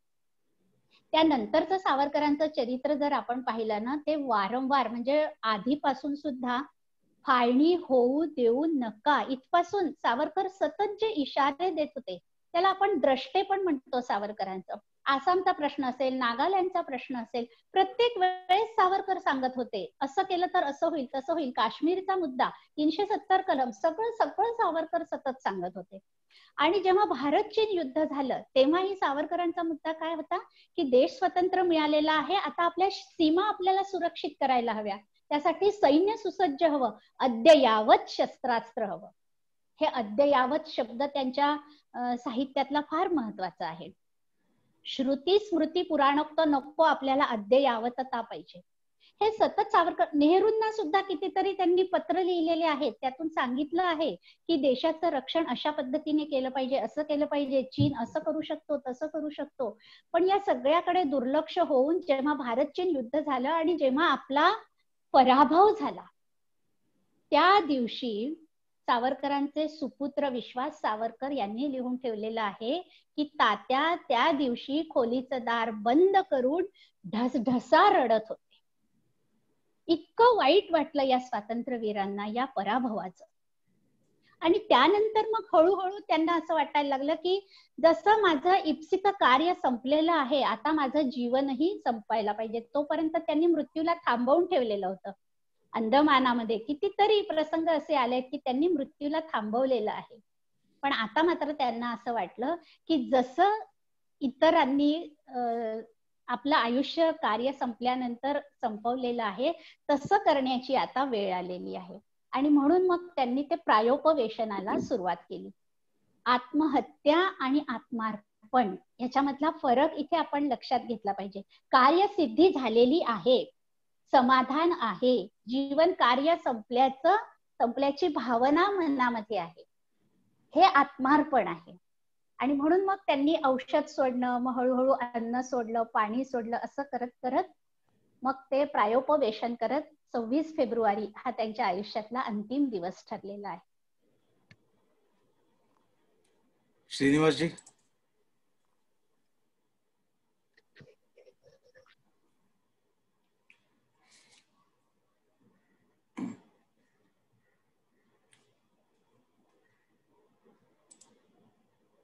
त्यानंतरचं सावरकरांचं चरित्र जर आपण पाहिलं ना, ते वारंवार म्हणजे आधीपासून सुद्धा फाळणी होऊ देऊ नका इथपासून सावरकर सतत जे इशारे देत होते त्याला आपण द्रष्टे पण म्हणतो सावरकरांचं. आसामचा प्रश्न असेल, नागालँडचा प्रश्न असेल, प्रत्येक वेळेस सावरकर सांगत होते असं केलं तर असं होईल, तसं होईल. काश्मीरचा मुद्दा, 370 कलम, सगळं सावरकर सतत सांगत होते. आणि जेव्हा भारत चीन युद्ध झालं तेव्हाही सावरकरांचा मुद्दा काय होता की देश स्वतंत्र मिळालेला आहे, आता आपल्या सीमा आपल्याला सुरक्षित करायला हव्या, त्यासाठी सैन्य सुसज्ज हवं, अद्ययावत शस्त्रास्त्र हवं. हे अद्ययावत शब्द त्यांच्या साहित्यातला फार महत्वाचा आहे. श्रुती स्मृती पुराणोक्त नको, आपल्याला अद्ययावतता पाहिजे. हे सतत सावरकर, नेहरूंना सुद्धा कितीतरी त्यांनी पत्र लिहिलेले आहेत, त्यातून सांगितलं आहे की देशाचं रक्षण अशा पद्धतीने केलं पाहिजे, असं केलं पाहिजे, चीन असं करू शकतो, तसं करू शकतो. पण या सगळ्याकडे दुर्लक्ष होऊन जेव्हा भारत चीन युद्ध झालं आणि जेव्हा आपला पराभव झाला त्या दिवशी सावरकरांचे सुपुत्र विश्वास सावरकर यांनी लिहून ठेवलेलं आहे की तात्या त्या दिवशी खोलीचं दार बंद करून ढसढसा रडत होते. इतकं वाईट वाटलं या स्वातंत्र्यवीरांना या पराभवाचं. आणि त्यानंतर मग हळूहळू त्यांना असं वाटायला लागलं की जसं माझं इप्सित कार्य संपलेलं आहे, आता माझं जीवनही संपायला पाहिजे. तोपर्यंत त्यांनी मृत्यूला थांबवून ठेवलेलं होतं. अंदमानामध्ये कितीतरी प्रसंग असे आले की त्यांनी मृत्यूला थांबवलेलं आहे. पण आता मात्र त्यांना असं वाटलं की जसं इतरांनी आपलं आयुष्य कार्य संपल्यानंतर संपवलेलं आहे तसं करण्याची आता वेळ आलेली आहे. आणि म्हणून मग त्यांनी ते प्रायोपवेशनाला सुरुवात केली. आत्महत्या आणि आत्मार्पण याच्यामधला फरक इथे आपण लक्षात घेतला पाहिजे. कार्यसिद्धी झालेली आहे, समाधान आहे, जीवन कार्य संपल्याची भावना मनामध्ये आहे, हे आत्मार्पण आहे. आणि म्हणून मग त्यांनी औषध सोडणं, मग हळूहळू अन्न सोडलं, पाणी सोडलं, असं करत करत मग ते प्रायोपवेशन करत 26 फेब्रुवारी हा त्यांच्या आयुष्यातला अंतिम दिवस ठरलेला आहे. श्रीनिवासजी.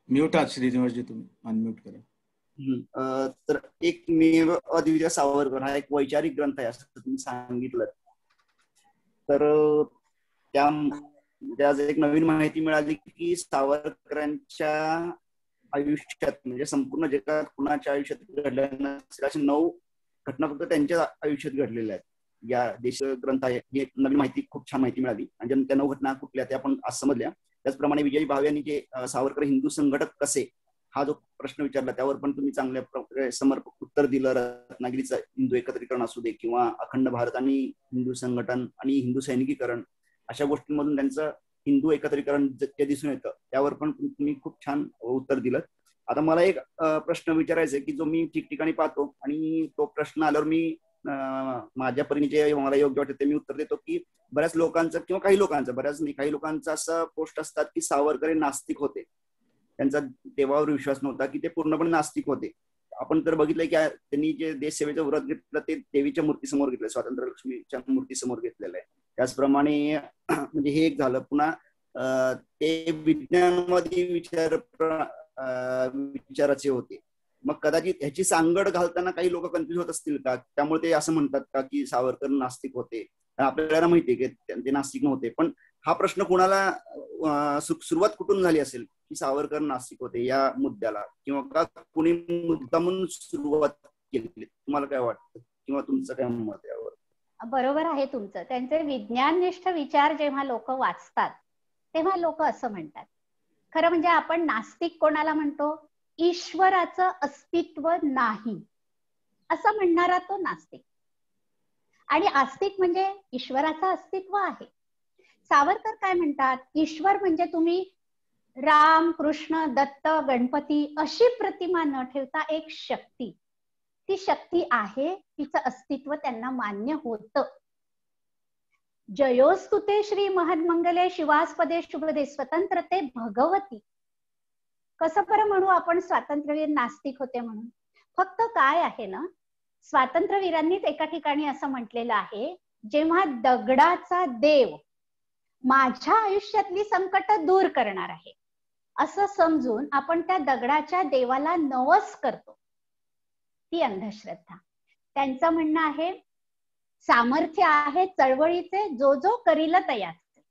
म्यूट आहात श्रीनिवासजी, तुम्ही अनम्यूट करा. तर एकमेव अद्वितीय सावरकर हा एक वैचारिक ग्रंथ आहे असं तुम्ही सांगितलं. तर त्या एक नवीन माहिती मिळाली की सावरकरांच्या आयुष्यात म्हणजे संपूर्ण जगात कुणाच्या आयुष्यात घडल्या नसेल अशा 9 घटना फक्त त्यांच्या आयुष्यात घडलेल्या आहेत. या देश ग्रंथ आहे, ही एक नवीन माहिती, खूप छान माहिती मिळाली. आणि त्या 9 घटना कुठल्या त्या आपण आज समजल्या. त्याचप्रमाणे विजय भावे यांनी जे सावरकर हिंदू संघटक कसे हा जो प्रश्न विचारला त्यावर पण तुम्ही चांगल्या प्रकारे समर्पक उत्तर दिलं. रत्नागिरीचं हिंदू एकत्रीकरण असू दे किंवा अखंड भारत आणि हिंदू संघटन आणि हिंदू सैनिकीकरण अशा गोष्टींमधून त्यांचं हिंदू एकत्रीकरण जे दिसून येतं त्यावर पण तुम्ही खूप छान उत्तर दिलं. आता मला एक प्रश्न विचारायचा आहे की जो मी ठिकठिकाणी पाहतो आणि तो प्रश्न आल्यावर मी माझ्या परीने जे मला योग्य वाटतं ते मी उत्तर देतो की बऱ्याच लोकांचं किंवा काही लोकांचं, बऱ्याच नाही, काही लोकांचं असं पोस्ट असतात की सावरकर हे नास्तिक होते, त्यांचा देवावर विश्वास नव्हता, की ते पूर्णपणे नास्तिक होते. आपण तर बघितलंय की त्यांनी जे देश सेवेचं व्रत घेतलं ते देवीच्या मूर्तीसमोर घेतलंय, स्वातंत्र्य लक्ष्मीच्या मूर्तीसमोर घेतलेलं आहे. त्याचप्रमाणे म्हणजे हे एक झालं. पुन्हा ते विज्ञानवादी विचाराचे होते. मग कदाचित ह्याची सांगड घालताना काही लोक कन्फ्युज होत असतील का, त्यामुळे ते असं म्हणतात का की सावरकर नास्तिक होते. आपल्याला माहितीये की ते नास्तिक नव्हते, पण हा प्रश्न कुणाला सुरुवात कुठून झाली असेल की सावरकर नास्तिक होते या मुद्द्याला, किंवा का कुणी मुद्दामून सुरुवात केली, तुम्हाला काय वाटतं किंवा तुमचं काय मत यावर? बरोबर आहे तुमचं. त्यांचे विज्ञाननिष्ठ विचार जेव्हा लोक वाचतात तेव्हा लोक असं म्हणतात. खरं म्हणजे आपण नास्तिक कोणाला म्हणतो ईश्वराचं अस्तित्व नाही असं म्हणणारा तो नास्तिक. आणि आस्तिक म्हणजे ईश्वराचं अस्तित्व आहे. सावरकर काय म्हणतात, ईश्वर म्हणजे तुम्ही राम, कृष्ण, दत्त, गणपती अशी प्रतिमा न ठेवता एक शक्ती. ती शक्ती आहे, तिचं अस्तित्व त्यांना मान्य होतं. जयोस्तुते श्री महन्मंगले शिवास्पदे शुभदे स्वतंत्रते भगवती. कसं बरं म्हणू आपण स्वातंत्र्यवीर नास्तिक होते म्हणून? फक्त काय आहे ना, स्वातंत्र्यवीरांनीच एका ठिकाणी असं म्हटलेलं आहे, जेव्हा दगडाचा देव माझ्या आयुष्यातली संकट दूर करणार आहे असं समजून आपण त्या दगडाच्या देवाला नवस करतो, ती अंधश्रद्धा. त्यांचं म्हणणं आहे, सामर्थ्य आहे चळवळीचे जो जो करील तयाचे.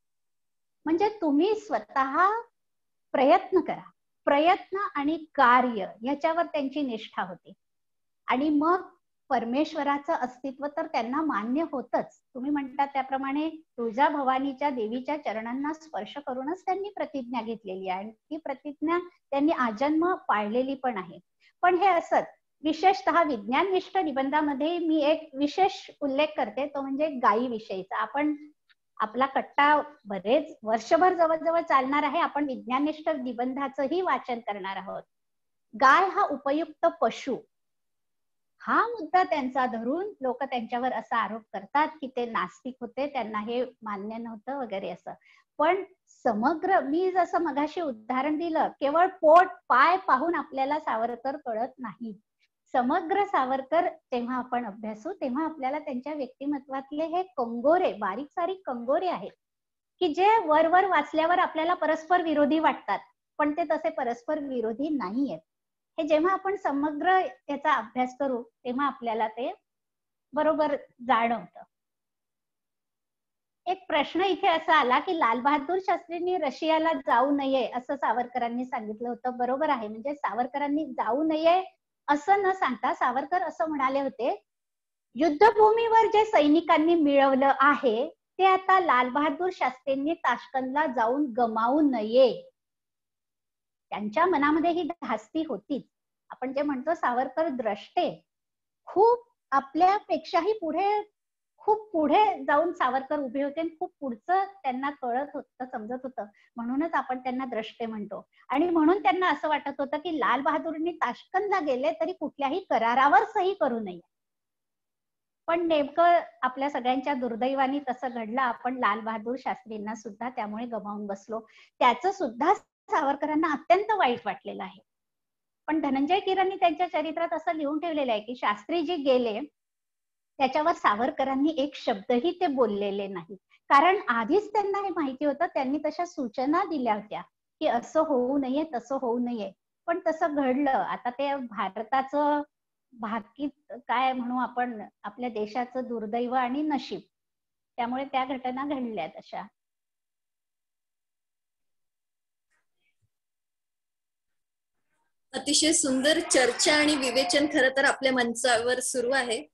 म्हणजे तुम्ही स्वतः प्रयत्न करा, प्रयत्न आणि कार्य याच्यावर त्यांची निष्ठा होती. आणि मग परमेश्वराचं अस्तित्व तर त्यांना मान्य होतच. तुम्ही म्हणतात त्याप्रमाणे तुळजा भवानीच्या देवीच्या चरणांना स्पर्श करूनच त्यांनी प्रतिज्ञा घेतलेली आहे आणि ती प्रतिज्ञा त्यांनी आजन्म पाळलेली पण आहे. पण हे असत, विशेषतः विज्ञाननिष्ठ निबंधामध्ये मी एक विशेष उल्लेख करते, तो म्हणजे गायी विषयीचा. आपण आपला कट्टा बरेच वर्षभर जवळजवळ चालणार आहे, आपण विज्ञाननिष्ठ निबंधाचंही वाचन करणार आहोत. गाय हा उपयुक्त पशु हा मुद्दा त्यांचा धरून लोक त्यांच्यावर असा आरोप करतात की ते नास्तिक होते, त्यांना हे मान्य नव्हतं वगैरे असं. पण समग्र, मी जसं मगाशी उदाहरण दिलं, केवळ पोट पाय पाहून आपल्याला सावरकर कळत नाही. समग्र सावरकर जेव्हा आपण अभ्यासू तेव्हा आपल्याला त्यांच्या व्यक्तिमत्वातले हे कंगोरे, बारीक सारीक कंगोरे आहेत की जे वर वाचल्यावर आपल्याला परस्पर विरोधी वाटतात, पण ते तसे परस्पर विरोधी नाही आहेत. हे जेव्हा आपण समग्र याचा अभ्यास करू तेव्हा आपल्याला ते बरोबर जाणवतं. एक प्रश्न इथे असा आला की लाल बहादूर शास्त्रींनी रशियाला जाऊ नये असं सावरकरांनी सांगितलं होतं. बरोबर आहे, म्हणजे सावरकरांनी जाऊ नये असं न सांगता सावरकर असं म्हणाले होते, युद्धभूमीवर जे सैनिकांनी मिळवलं आहे ते आता लाल बहादूर शास्त्रींनी ताश्कंदला जाऊन गमावू नये. त्यांच्या मनामध्ये ही धास्ती होतीच. आपण जे म्हणतो सावरकर द्रष्टे, खूप आपल्यापेक्षाही खूप पुढे जाऊन सावरकर उभे होते, खूप पुढचं त्यांना कळत होतं, समजत होतं, म्हणूनच आपण त्यांना द्रष्टे म्हणतो. आणि म्हणून त्यांना असं वाटत होतं की लाल बहादूरनी ताश्कंदला गेले तरी कुठल्याही करारावर सही करू नये. पण नेमकं आपल्या सगळ्यांच्या दुर्दैवाने तसं घडलं. आपण लाल बहादूर शास्त्रींना सुद्धा त्यामुळे गमावून बसलो. त्याचं सुद्धा सावरकरांना अत्यंत वाईट वाटलेलं आहे. पण धनंजय कीरांनी त्यांच्या चरित्रात असं लिहून ठेवलेलं आहे की शास्त्री जे गेले त्याच्यावर सावरकरांनी एक शब्दही ते बोललेले नाही, कारण आधीच त्यांना हे माहिती होतं, त्यांनी तशा सूचना दिल्या होत्या की असं होऊ नये तसं होऊ नये. पण तसं घडलं. आता ते भारताचं भाकीत काय म्हणू आपण, आपल्या देशाचं दुर्दैव आणि नशीब, त्यामुळे त्या घटना घडल्या तशा. अतिशय सुंदर चर्चा आणि विवेचन खरं तर आपल्या मंचावर सुरू आहे.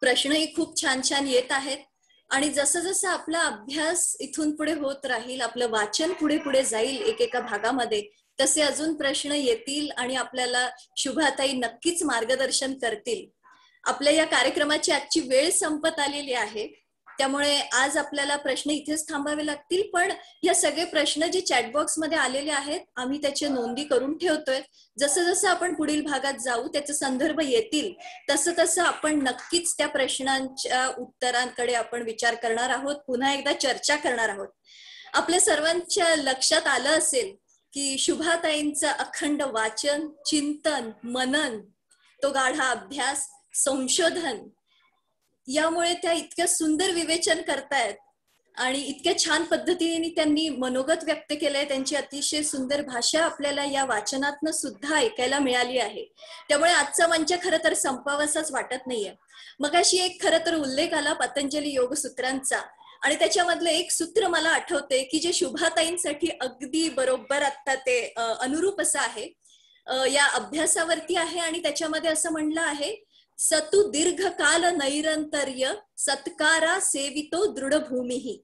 प्रश्नही खूप छान छान येत आहेत आणि जसं जसं आपला अभ्यास इथून पुढे होत राहील, आपलं वाचन पुढे पुढे जाईल एकेका भागामध्ये, तसे अजून प्रश्न येतील आणि आपल्याला शुभाताई नक्कीच मार्गदर्शन करतील. आपल्या या कार्यक्रमाची आजची वेळ संपत आलेली आहे, त्यामुळे आज आपल्याला प्रश्न इथेच थांबावे लागतील. पण या सगळे प्रश्न जे चॅटबॉक्स मध्ये आलेले आहेत आम्ही त्याची नोंदी करून ठेवतोय. जसं जसं आपण पुढील भागात जाऊ त्याचे संदर्भ येतील तसं तसं आपण नक्कीच त्या प्रश्नांच्या उत्तरांकडे आपण विचार करणार आहोत, पुन्हा एकदा चर्चा करणार आहोत. आपल्या सर्वांच्या लक्षात आलं असेल की शुभाताईंचं अखंड वाचन, चिंतन, मनन, तो गाढा अभ्यास, संशोधन, यामुळे त्या इतक्या सुंदर विवेचन करतायत आणि इतक्या छान पद्धतीने त्यांनी मनोगत व्यक्त केलंय. त्यांची अतिशय सुंदर भाषा आपल्याला या वाचनातनं सुद्धा ऐकायला मिळाली आहे. त्यामुळे आजचा मंच खरं तर संपावासाच वाटत नाहीये. मगाशी एक खरं तर उल्लेख आला पतंजली योगसूत्रांचा आणि त्याच्यामधलं एक सूत्र मला आठवते की जे शुभाताईंसाठी अगदी बरोबर आता ते अनुरूप असं आहे, या अभ्यासावरती आहे आणि त्याच्यामध्ये असं म्हणलं आहे, सतु दीर्घकाल नैरंतर्य सत्कारा सेवितो दृढभूमी.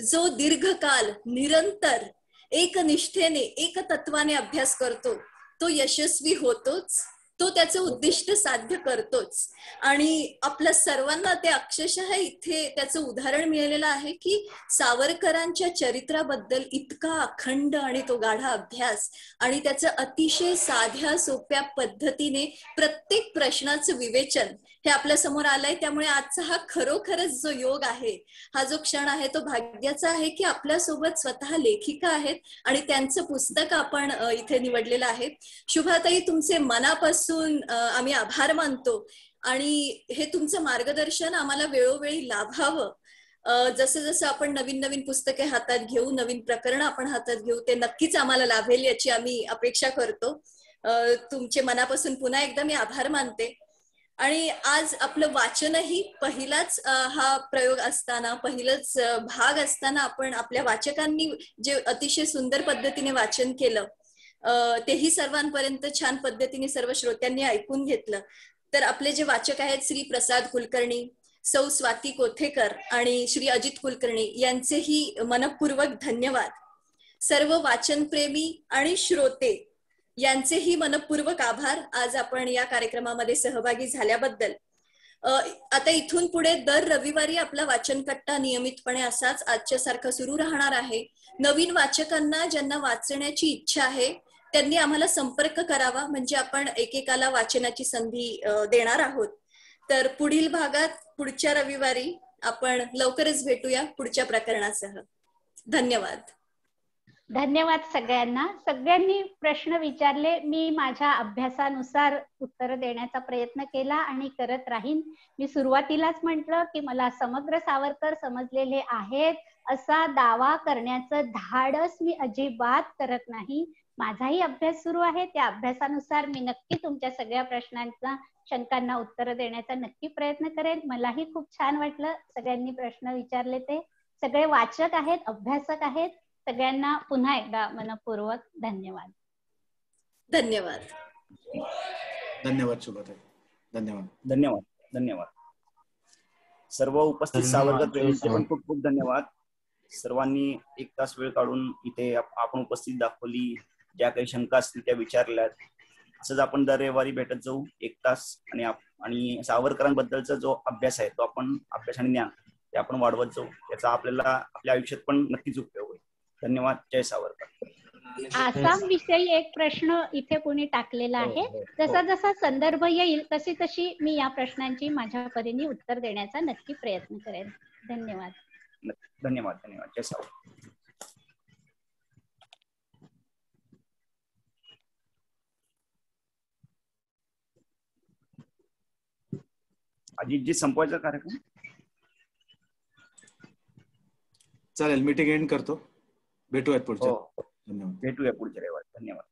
जो दीर्घकाल निरंतर एकनिष्ठेने एकतत्वाने अभ्यास करतो तो यशस्वी होतोच, तो त्याचं उद्दिष्ट साध्य करतोच. आणि आपल्या सर्वांना ते अक्षरशः इथे त्याचं उदाहरण मिळालेलं आहे की सावरकरांच्या चरित्राबद्दल इतका अखंड आणि तो गाढा अभ्यास आणि त्याचं अतिशय साध्या सोप्या पद्धतीने प्रत्येक प्रश्नाचं विवेचन हे आपल्या समोर आलंय. त्यामुळे आजचा हा खरोखरच जो योग आहे, हा जो क्षण आहे, तो भाग्याचा आहे की आपल्यासोबत स्वतः लेखिका आहेत आणि त्यांचं पुस्तक आपण इथे निवडलेलं आहे. शुभाताई, तुमचे मनापासून आम्ही आभार मानतो आणि हे तुमचं मार्गदर्शन आम्हाला वेळोवेळी लाभावं. जसं जसं आपण नवीन नवीन पुस्तके हातात घेऊ, नवीन प्रकरण आपण हातात घेऊ, ते नक्कीच आम्हाला लाभेल याची आम्ही अपेक्षा करतो. तुमचे मनापासून पुन्हा एकदा मी आभार मानते. आणि आज आपलं वाचनही पहिलाच हा प्रयोग असताना, पहिलंच भाग असताना आपण आपल्या वाचकांनी जे अतिशय सुंदर पद्धतीने वाचन केलं, तेही सर्वांपर्यंत छान पद्धतीने सर्व श्रोत्यांनी ऐकून घेतलं. तर आपले जे वाचक आहेत श्री प्रसाद कुलकर्णी, सौ स्वाती कोथेकर आणि श्री अजित कुलकर्णी यांचेही मनपूर्वक धन्यवाद. सर्व वाचनप्रेमी आणि श्रोते यांचेही मनपूर्वक आभार आज आपण या कार्यक्रमामध्ये सहभागी झाल्याबद्दल. आता इथून पुढे दर रविवारी आपला वाचन कट्टा नियमितपणे असाच आजच्या सारखा सुरू राहणार आहे. नवीन वाचकांना ज्यांना वाचण्याची इच्छा आहे त्यांनी आम्हाला संपर्क करावा, म्हणजे आपण एकेकाला वाचनाची संधी देणार आहोत. तर पुढील भागात पुढच्या रविवारी आपण लवकरच भेटूया पुढच्या प्रकरणासह. धन्यवाद. धन्यवाद सगळ्यांना. सगळ्यांनी प्रश्न विचारले. मी माझ्या अभ्यासानुसार उत्तर देण्याचा प्रयत्न केला आणि करत राहीन. मी सुरुवातीलाच म्हटलं की मला समग्र सावरकर समजलेले आहेत असा दावा करण्याचं धाडस मी अजिबात करत नाही. माझाही अभ्यास सुरू आहे. त्या अभ्यासानुसार मी नक्की तुमच्या सगळ्या प्रश्नांचा, शंकांना उत्तर देण्याचा नक्की प्रयत्न करेन. मलाही खूप छान वाटलं सगळ्यांनी प्रश्न विचारले. ते सगळे वाचक आहेत, अभ्यासक आहेत. सगळ्यांना पुन्हा एकदा मनपूर्वक धन्यवाद. धन्यवाद. धन्यवाद शुभताई. धन्यवाद. धन्यवाद. धन्यवाद. सर्व उपस्थित सावरकर प्रेमींचे पण खूप खूप धन्यवाद. सर्वांनी 1 तास वेळ काढून इथे आपण उपस्थित दाखवली. ज्या काही शंका असतील त्या विचारल्यात. असंच आपण दर रविवारी भेटत जाऊ 1 तास आणि सावरकरांबद्दलचा जो अभ्यास आहे तो आपण अभ्यास आणि ज्ञान ते आपण वाढवत जाऊ. त्याचा आपल्याला आपल्या आयुष्यात पण नक्कीच उपयोग होईल. धन्यवाद. जय सावरकर. आसाम विषयी एक प्रश्न इथे कोणी टाकलेला आहे. जसा जसा संदर्भ येईल तशी तशी मी या प्रश्नांची माझ्या परीने उत्तर देण्याचा नक्की प्रयत्न करेन. धन्यवाद. धन्यवाद. धन्यवाद. जय सावरकर. अजितजी, संपवायचा कार्यक्रम चालेल. मीटिंग एंड करतो. भेटूयात पुढच्या. धन्यवाद. भेटूया पुढच्या रविवारी. धन्यवाद.